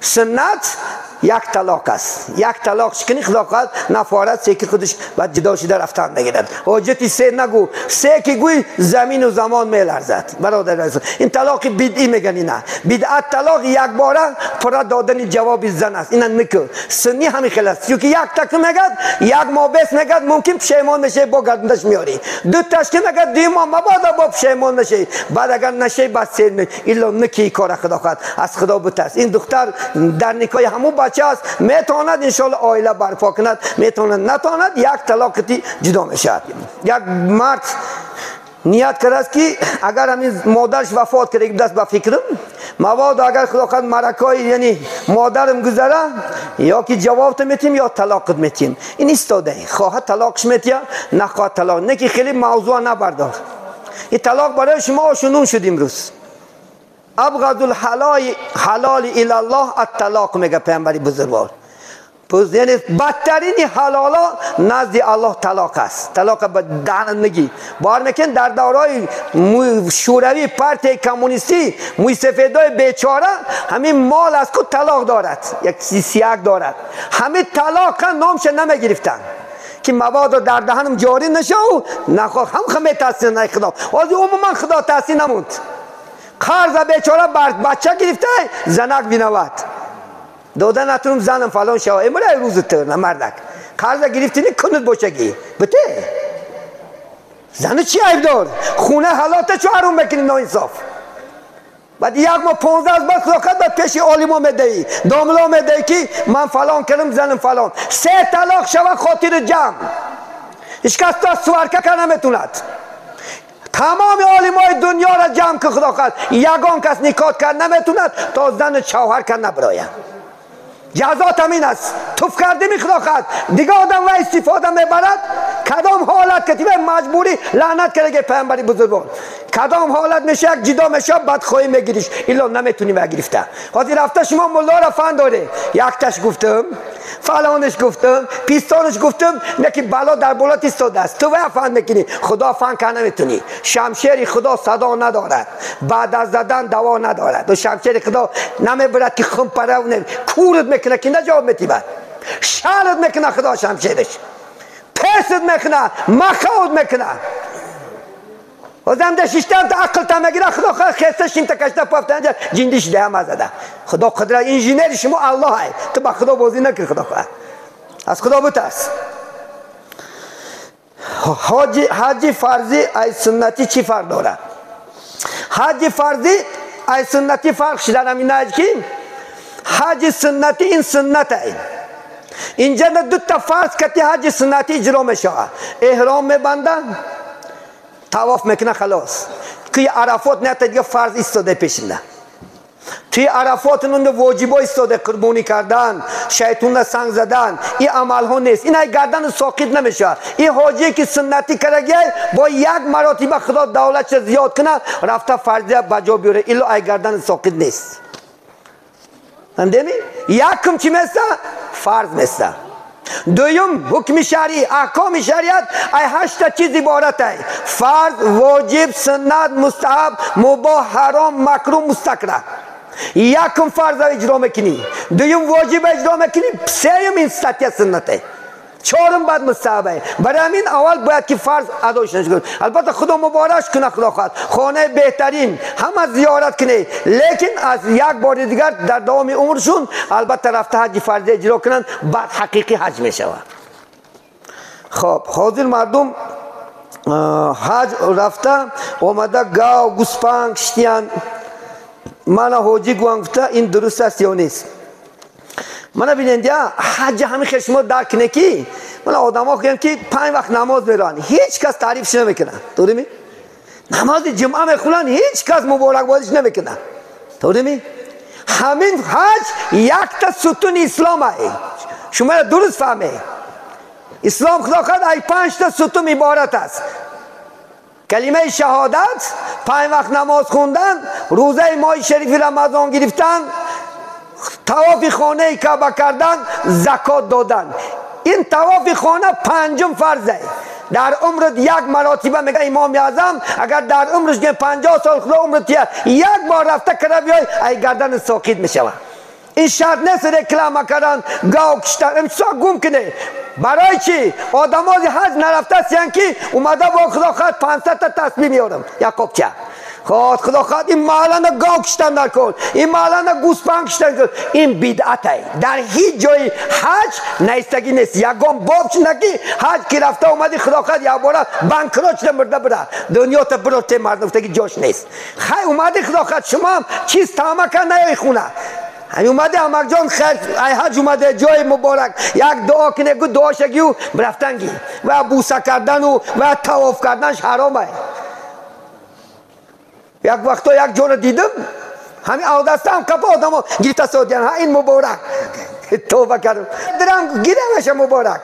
S1: سنت 1 طلاق است 1 طلاق شکنی خدا خواهد نفارت 3 که خودش بعد جدا شده رفتن نگیرد حاجتی 3 نگو 3 که گوی زمین و زمان میلرزد برادر عزیز این طلاق بدعی میگن نه بدعت طلاق 1 باره پر دادن جواب زن است اینا نکو سنی همین خلاص چون که 1 تا که میگد 1 ماه بس میگد ممکن پشیمان میشه با گردنش میاری 2 تاش که میگد 2 ماه مبادا با پشیمان میشه بعد اگر نشه بس سر الا نکی کار خدا خواهد از خدا بترس این دختر در نکاح همو بچه است میتواند انشالله عائله برپا کند میتواند نتواند 1 طلاق جدا میشد 1 مرد نیت کرد که اگر همین مادرش وفات کرده دست به فکرم مواد اگر خداوند مرکای یعنی مادرم گذره یا که جواب میتیم یا طلاق میتیم این استاده خواه طلاقش میتیم نه خواه طلاق نه که خیلی موضوع نبردار این طلاق برای شما آشنون شد امروز ابغض الحلال الی الله الطلاق میگه پیامبر بزرگوار یعنی بدترین حلالا نزد الله طلاق است طلاق به نگی بار میکن در دورای شوروی پارتی کمونیستی موی سفیدای بیچاره همین مال از کو طلاق دارد یک سیاق دارد همین طلاق نامش نمیگرفتن که مواد در دهنم جاری نشه و نخواه هم تحصیل نه خدا ولی عموما خدا تحصیل نموند قرض بیچاره بچه گرفته زنک بینواد دادن نتونم زنم فلان شو امرای روزت مردک قرض گرفتی نکنید بچگی بته زن چی عیب دار خونه حالات چو حروم بکنی ناانصاف بعد یک ما 15 از بعد خداکت بعد پیش عالما میدهی داملا میدهی که من فلان کردم زنم فلان 3 طلاق شوه خاطر جمع هیچ کس تا سوارکه که نمیتوند تمام عالمای دنیا را جمع که خداکت یگان کس نکات کرد نمیتوند تا زن شوهر کرد نبراید جزات همین است توف کرده می خداکت دیگه آدم و استفاده میبرد کدام حالت که تیمه مجبوری لعنت کرده پیامبری بزرگوار کدام حالت میشه یک جدا میشه بدخواهی میگیریش ایلا نمیتونی بگرفته خاطر رفته شما ملا را فن داره یک تش گفتم فلانش گفتم پیستانش گفتم نکی بلا در بولات ایستاده است تو فن میکنی خدا فن که نمیتونی شمشیر خدا صدا ندارد بعد از زدن دوا ندارد و شمشیر خدا نمیبرد که خم پره و کورت میکنه که نجاب میتیبد شالت میکنه خدا شمشیرش پست میکنه مخاود میکنه و زنده شیشتن تا عقل تا مگیره خدا خیسته شیم تا کشته پافتن جا جندیش ده هم زده خدا قدرت انجینیر شما الله های تو با خدا بازی نکن خدا خواهد از خدا بترس حج فرضی ای سنتی چی فرق داره حج فرضی ای سنتی فرق شدن همین نهج که حج سنتی این سنت ای اینجا دو تا فرض کتی حج سنتی اجرا میشه احرام میبندن طواف میکنه خلاص که عرفات نه تا دیگه فرض ایستاده پیشنده توی عرفات اون واجبا ایستاده قربانی کردن شیطون سنگ زدن این عمل ها نیست این ای گردن ساقط نمیشه این حاجی که سنتی کرده با یک مراتب خدا دولت زیاد کنه رفته فرضیه بجا بیاره ایلا ای گردن ساقط نیست همدیمی یکم چی مثل فرض مثل دویم حکم شرعی احکام شریعت ای 8 چیز عبارت ای فرض واجب سنت مستحب مباح حرام مکروه مستکره یکم فرض اجرا میکنی دویم واجب اجرا میکنی سوم این سطح سنت ای چهارم بعد مستحب برای همین اول باید که فرض ادایش کنی البته خدا مبارک کنه خدا خواهد خانه بهترین همه زیارت کنه لیکن از یک بار دیگر در دوام عمرشون البته رفته حج فرضی اجرا کنن بعد حقیقی حج میشه خب حاضر مردم حج رفته اومده گاو گوسپنگ شتیان من حاجی گفته این درست است یا نیست من بینید یا حج همین خیلی شما درک نکی من آدم ها خیلی که 5 وقت نماز میرن هیچ کس تعریفش نمیکنه طوری می نماز جمعه میخونن هیچ کس مبارک بادش نمیکنه طوری می همین حج یک تا ستون اسلام ای شما درست فهمه اسلام خدا خواهد ای 5 تا ستون عبارت است کلمه شهادت 5 وقت نماز خوندن روزه ماه شریف رمضان گرفتن طواف خانه کعبه کردن زکات دادن این طواف خانه 5م فرضه در عمرت یک مراتبه میگه امام اعظم اگر در عمرش 50 سال خدا عمرت یک بار رفته کرده بیای ای گردن ساقط میشوه این شرط نیست رکلام کردن گاو کشتن امسا گم کنه برای چی آدم های حج نرفته سیان که اومده با خدا خواهد 500 تا تسبیح میارم یا کبچه خدا خواهد این محلانه گاو کشتن نکن این محلانه گوسپنگ کشتن کن این بدعت ای در هیچ جای حج نیستگی نیست یگان باب چی نکی حج که رفته اومدی خدا خواهد یا بارا بانکراج مرده بره دنیا تا بروته مردم که جاش نیست خیلی اومدی خدا خواهد شما هم چیز تامه کن نیای خونه همین اومده امک جان خیر ای حج اومده جای مبارک یک دعا کنه گو دعا شگی و برفتنگی و بوسه کردن و طواف کردنش حرام ای یک وقتا یک جور دیدم همین آودسته هم کپا آدم ها گیرتا سودیان ها این مبارک توبه کردم درم گیرمش مبارک.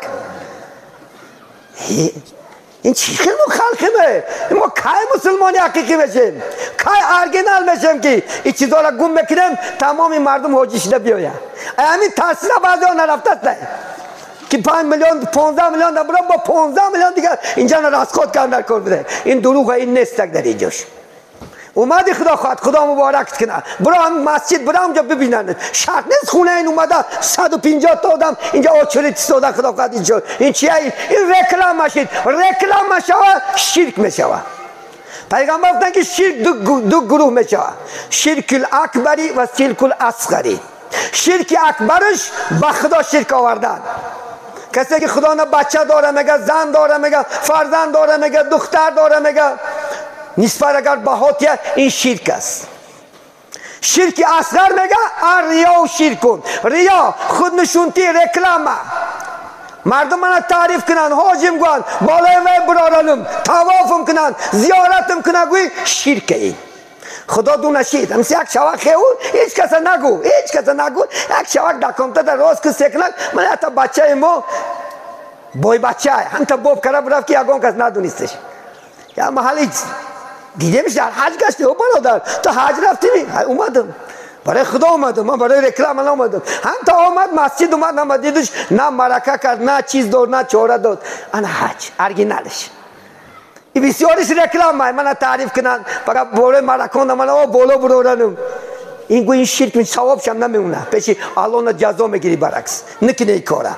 S1: این چی خیلی خلقمه؟ ما کای مسلمانی حقیقی بشیم؟ کای ارگینال بشیم که این چیزها را گم بکنیم تمام مردم حاجی شده بیاید؟ همین تاثیر بعضی ها نرفته است که 5 میلیون 15 میلیون برام با 15 میلیون دیگه اینجا راست کار نکن بده. این دروغ این نیست در اینجاش. اومدی خدا خواهد خدا مبارکت کنه برو هم مسجد برو اونجا ببینن شرط نیست خونه این اومده 150 تا آدم اینجا آچریت سودا خدا خواهد اینجا این چیه این رکلام مشید رکلام مشوه شرک میشوه. پیغمبر گفتن که شرک دو گروه میشوه شرک الاکبری و شرک الاصغری. شرک اکبرش به خدا شرک آوردن کسی که خدا نه بچه داره میگه زن داره میگه فرزند داره میگه دختر داره میگه نسبت اگر بهاتیه این شرک است. شرک اصغر میگه ریا و شرک کن ریا خود نشونتی رکلامه مردم من تعریف کنن حاجم گوان بالای وی برارنم توافم کنن زیارتم کنن گوی شرک این خدا دو نشید همسی یک شوک خیو هیچ کس نگو هیچ کس نگو یک شوک در کمتر روز که سکنن من حتی بچه ما بای بچه هم تا باب کرده برفت که یکان کس ندونیستش یا محلی دیده میشه در حج گشتی او برادر تا حج رفتی اومدم برای خدا اومدم من برای رکلام اومدم هم تا آمد مسجد اومد نمد دیدش نه مرکه کرد نه چیز داد نه چاره داد انا حج ارگینالش این بسیارش رکلام من تعریف کنن فقط بوله مرکان من او بولا برورنم این گوی این شرک ثوابش هم نمیمونه پیش الله جزا میگیری برعکس نکنه این کاره.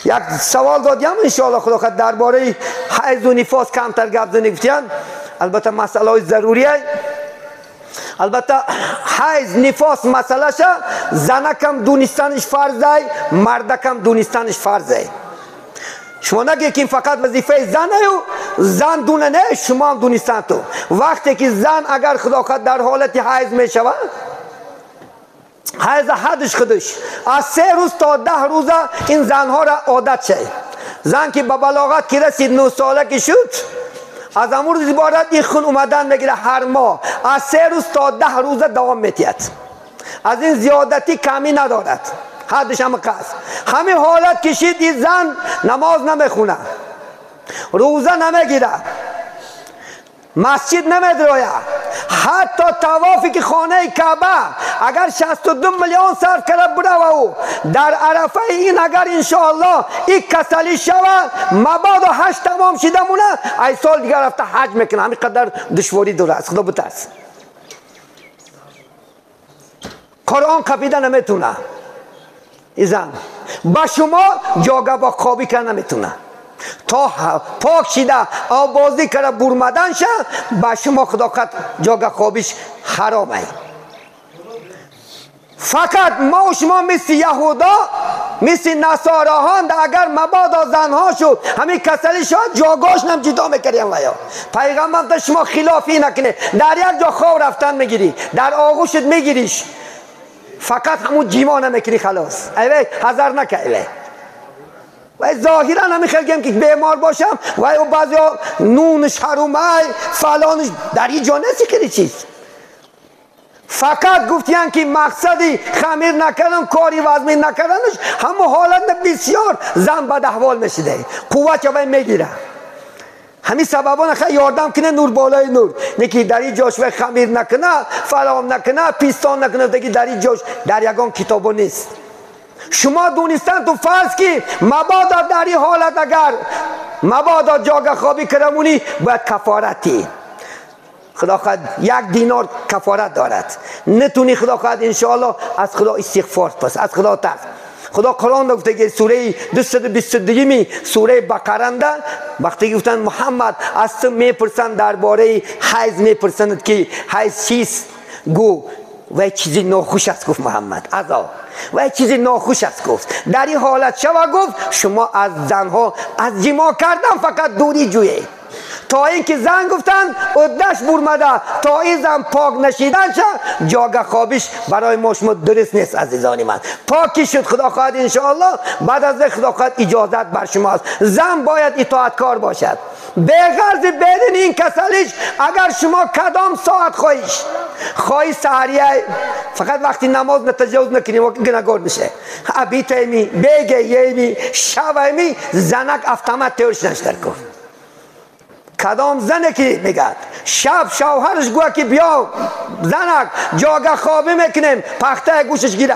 S1: یک سوال دادیم انشاءالله خدا خود درباره حیض و نفاس کمتر گپ زنی گفتین البته مسئله های ضروریه البته حیض نفاس مسئله شه زنکم دونستانش فرضه مردکم دونستانش فرضه. شما نگه که این فقط وظیفه زنه و زن دونه نه شما هم دونستان تو وقتی که زن اگر خدا خود در حالت حیض می شود حیض حدش خودش از 3 روز تا 10 روزه این زنها را عادت شه. زن که به بلاغت که رسید 9 ساله که شد از امور روز عبارت این خون اومدن میگیره هر ماه از 3 روز تا 10 روزه دوام میتید از این زیادتی کمی ندارد حدش هم قصد همین حالت کشید این زن نماز نمیخونه روزه نمیگیره مسجد نمیدرویه حتی توافی که خانه کعبه اگر 62 میلیون صرف کرده بره و او در عرفه این اگر انشاءالله این کسلی شود مبادا حج تمام شده مونه ای سال دیگر رفته حج میکنه همین قدر دشواری داره از خدا بترس قرآن قبیده نمیتونه این زن با شما جاگه با خوابی که نمیتونه تا پاک شده آبازی کرده برمدن شه با شما خدا قد جاگه خوابیش حرامه. فقط ما و شما مثل یهودا مثل نصاراهان اگر مبادا زنها شد همین کسلی شد جاگاش نم جدا میکریم ویا پیغمبر تا شما خلافی نکنه در یک جا خواب رفتن میگیری در آغوشت میگیریش فقط همون جیما نمیکنی خلاص ایوه حذر نکه ایوه و ظاهرا همین خیلی که بیمار باشم و بعضی ها نونش حرومه فلانش در این جا نیستی که چیز فقط گفتیان که مقصدی خمیر نکردن کاری وزمین نکردنش همه حالت بسیار زن بد احوال میشده قوت یا میگیره همین سببان خیلی یاردم کنه نور بالای نور نکی در این جاش و خمیر نکنه فلان نکنه پیستان نکنه دیگه در این جاش در یگان کتابو نیست. شما دونستان تو فرض که مبادا در این حالت اگر مبادا جاگه خوابی کرمونی باید کفارتی خدا خواهد 1 دینار کفارت دارد نتونی خدا خواهد انشاءالله از خدا استغفار پس از خدا ترس خدا قرآن گفته که سوره 222 سوره بقره وقتی گفتن محمد از تو میپرسند درباره حیض میپرسند که حیض چیست گو و چیزی ناخوش است گفت محمد عذاب و چیزی ناخوش است گفت در این حالت شما گفت شما از زنها از جما کردن فقط دوری جویه تا اینکه زن گفتن عدش برمده تا این زن پاک نشیدن شد جاگه خوابش برای ما شما درست نیست عزیزانی من. پاکی شد خدا خواهد انشاءالله، بعد از خدا خواهد اجازت بر شماست. زن باید اطاعتکار باشد بغرض بدون این کسلیش. اگر شما کدام ساعت خواهی سحریه فقط وقتی نماز نتجاوز نکنی و گناهگار میشه. ابی تیمی بگه یمی شویمی زنک افتامت تیورش نشتر کن. کدام زنه که میگه شب شوهرش گوه که بیا زنک جاگه خوابی میکنیم پخته گوشش گیره،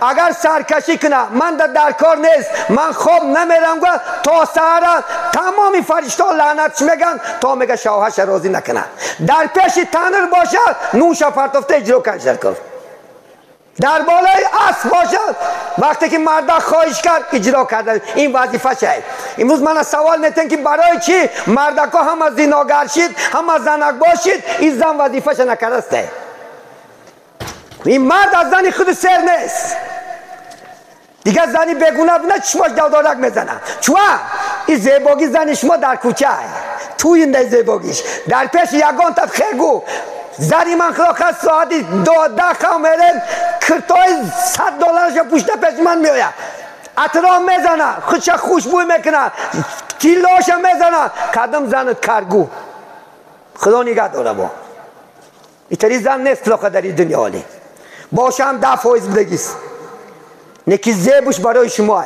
S1: اگر سرکشی کنه من در کار نیست من خواب نمیرم گوه تا سهر تمامی فرشتا لعنتش میگن تا میگه شوهرش راضی نکنه. در پیش تنر باشد نوش پرتفته اجرا کنشتر کن. در بالای اسب باشد وقتی که مرد خواهش کرد اجرا کردن این وظیفه شد. امروز من سوال میتونم که برای چی مردکا هم از زناگر شید هم از زنک باشید این زن وظیفهش نکرده. این مرد از زنی خود سر نیست دیگه. زنی بگونه بینه چشماش دودارک میزنه چون این زیباگی زنی شما در کوچه توی این زیباگیش در پیش یگان تب خیرگو زنی من خدا خواهد ساعتی 12 خواهم میرم کرتای $100 پشت پیش من میاید اطرام میزنه خودش خوشبوی میکنه کیلوش میزنه کدام زن کرگو خدا نگه داره. با اینطوری زن نیست خدا در این دنیا عالی باشه هم 10% بدگیست نکی زیبش برای شما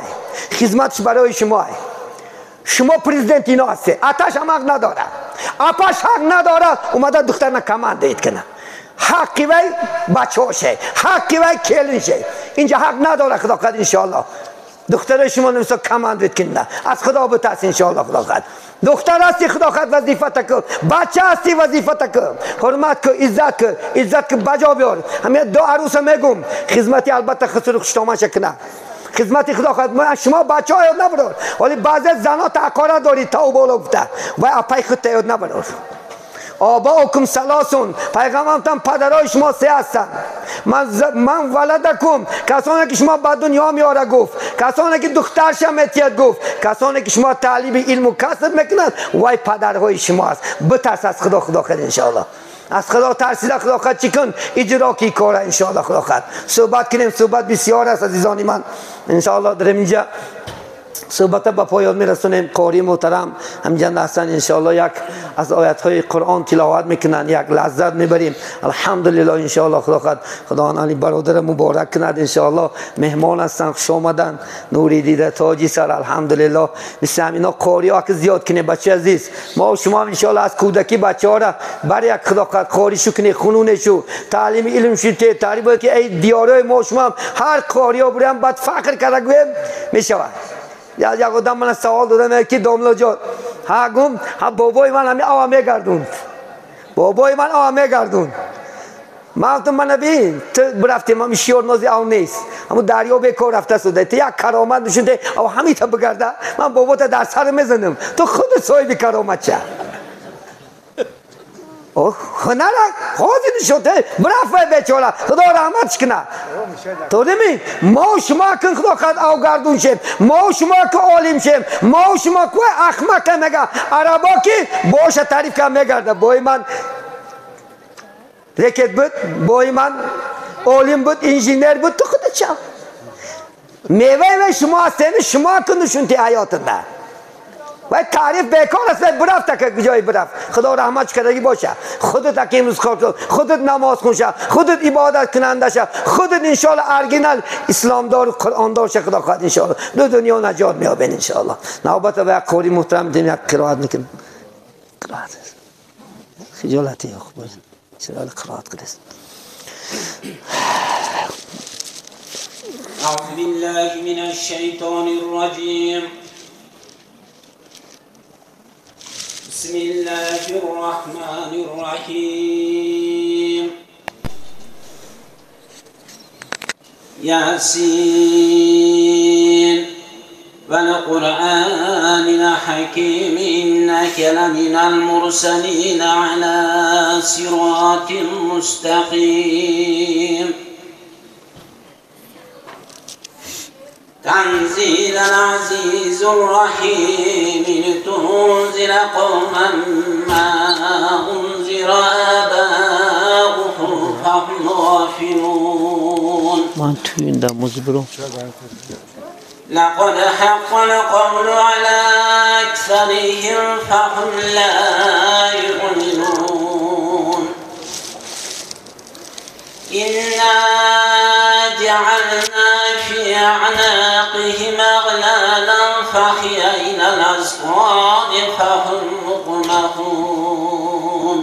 S1: خدمتش برای شما. شما پریزیدنت اینا هسته اتش هم حق نداره اپش حق نداره اومده دخترنا کمان دید کنه حقی وی بچه هاشه حقی وی کلنشه اینجا حق نداره خدا قد انشاءالله. دختر شما نمیسا کمان دید کنه از خدا بترس انشاءالله. خدا قد دختر هستی خدا قد وظیفت کن بچه هستی وظیفت کن حرمت کن عزت کن بجا بیار. همین دو عروس میگم خدمتی البته خسر خشتامن شکنه خدمتی خدا خواهد شما بچه ها یاد نبرار ولی بعضی زنها تحقاره داری تا او بالا گفته و اپای خود یاد نبرار. آبا حکم سلاسون پیغمبرتان پدرای شما 3 هستن. من ولدکم کسانی که شما به دنیا میاره گفت کسانی که دخترش میتید گفت کسانی که شما تعلیم علم و کسب میکنند وای پدرهای شما است. بترس از خدا خیر انشاءالله. از خدا ترسیده خدا خواهد چی کن اجرا کی کاره انشاءالله. خدا خواهد صحبت کنیم صحبت بسیار است عزیزانی من انشاءالله. در اینجا صحبت به پایان میرسونیم. قاری محترم همجند هستن انشاءالله یک از آیات های قرآن تلاوت میکنن یک لذت میبریم الحمدلله انشاءالله. خدا خواهد خدا علی برادر مبارک کند انشاءالله. مهمان هستن خوش آمدن نوری دیده تاجی سر الحمدلله. مثل همینا قاری ها که زیاد کنه بچه عزیز ما و شما انشاءالله از کودکی بچه ها را برای یک خدا خواهد قاری شو کنه خونونشو تعلیم علم شو تعریف که ای دیاره ما شما هر قاری ها بریم بعد فقر کرده میشود. یا یک آدم من سوال دادم که داملا جان ها گم ها بابای من همی آوا میگردوند بابای من آوا میگردوند من گفتم من نبین تو برفتیم همی شیار نازی آو نیست همون دریا بیکار رفته سوده تو یک کرامت نشونده او همی تا بگرده من بابا تا در سر میزنم تو خود صاحب کرامت چه هنر خواهدی نشده برفت بیچاره خدا رحمتش کنه. تو نمی ما و شما کن خدا خواهد آوگردون شیم ما و شما که عالم شیم ما و شما که احمق میگه عربا که باشه تعریف که میگرده بای من رکت بود بای من عالم بود انجینیر بود تو خودت چه میوه و شما هستیم شما کنشون تی حیاتنده و تعریف بیکار است برفت که جای برفت خدا رحمت کردگی باشه. خودت که امروز کار کن خودت نماز خون شه خودت عبادت کننده شه خودت انشاءالله ارگینال اسلام دار قرآن دار شه خدا خواهد انشاءالله دو دنیا نجات میابین انشاءالله. نوبت به یک قاری محترم دیم یک قرائت میکنم قرائت خجالتی خوب باشه چرا قرائت کنید.
S2: أعوذ بالله من الشيطان الرجيم بسم الله الرحمن الرحيم ياسين والقرآن الحكيم إنك لمن المرسلين على صراط مستقيم تنزيل العزيز الرحيم لتنذر قوما ما أنذر آباؤهم فهم غافلون. لقد حق القول على أكثرهم فهم لا يؤمنون. إنا جعلنا في أعناقهم أغلالا فهي إلى الأذقان فهم مقمحون.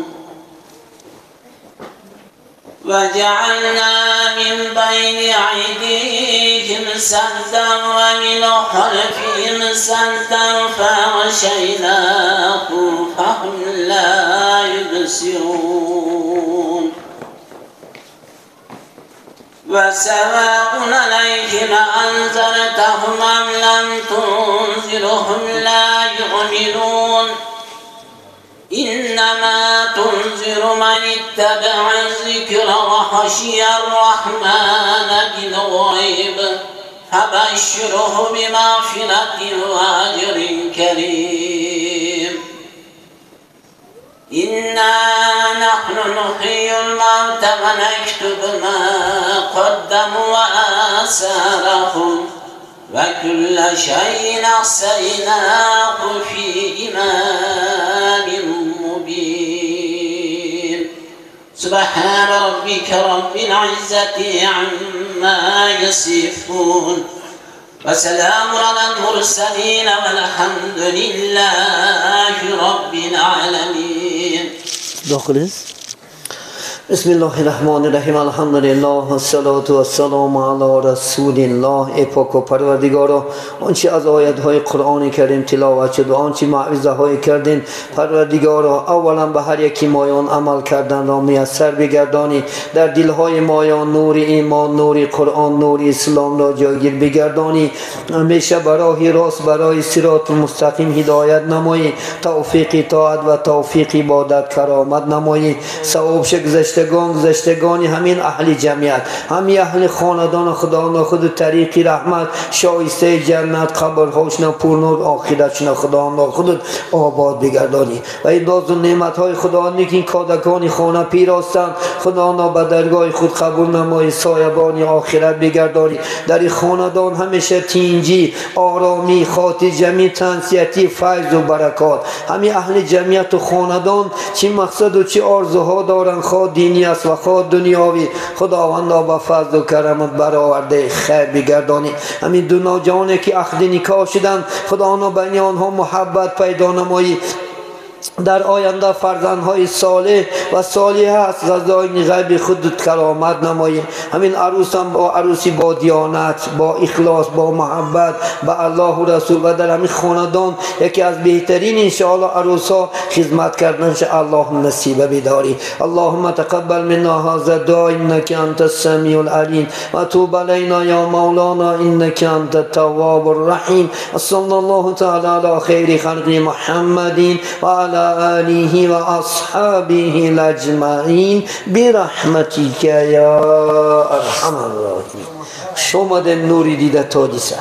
S2: وجعلنا من بين أيديهم سدا ومن خلفهم سدا فغشيناهم فهم لا يبصرون. وسواء عليهم أنذرتهم أم لم تنذرهم لا يؤمنون. إنما تنذر من اتبع الذكر وخشي الرحمن بالغيب فبشره بمغفرة وأجر كريم. إنا نحن نحيي الموتى ونكتب ما قدموا وآثارهم وكل شيء أحصيناه في إمام مبين. سبحان ربك رب العزة عما يصفون وسلام على المرسلين والحمد لله رب العالمين.
S1: بسم الله الرحمن الرحیم. الحمدلله والصلاة والسلام علی رسول الله. ای پاک و پروردگارا، آنچه از آیات‌های قرآن کریم تلاوت شد و آنچه موعظه‌های کردین پروردگارا، اولا به هر یکی مایان عمل کردن را میسر بگردانی، در دلهای مایان نور ایمان، نور قرآن، نور اسلام را جایگیر بگردانی، همیشه برای راست، برای صراط مستقیم هدایت نمایی، توفیق طاعت و توفیق عبادت کرامت نمایی. ثواب گذشتگانی همین اهل جمعیت، همین اهل خاندان خداوند خود طریق رحمت، شایسته جنت، قبرهاشون پرنور، آخرتشون خداوند خود آباد بگردانی و ایداز و نعمتهای خداوندی که این کودکان خانه پیراستند خداوند به درگاه خود قبول نمایی، سایبان آخرت بگردانی. در این خاندان همیشه تینجی، آرامی، خاطر جمعی، تنسیتی، فیض و برکات. همین اهل جمعیت و خاندان چه مقصد و چه آرزوها دارن، خواه دینی است و خواه دنیاوی، خداوند با فضل و کرمت برآورده خیر بگردانی. همین دو نوجوانی که عقد نکاح شدند خداوند بین آنها محبت پیدا نمایی، در آینده فرزندهای صالح و صالحه است غذای غیب خودت کرامت نمایی. همین عروس هم با عروسی با دیانت، با اخلاص، با محبت به الله و رسول و در همین خاندان یکی از بهترین انشاءالله عروس ها خدمت کردن الله نصیب بداری. اللهم تقبل منا هذا الدعاء انك انت السمیع العلیم و توب علینا یا مولانا انك انت التواب الرحیم. صلی الله تعالی علی خیر خلق محمد و علی آله و اصحابه اجمعین برحمتک یا ارحم الراحمین. شما در نوری دیده تاجی سر.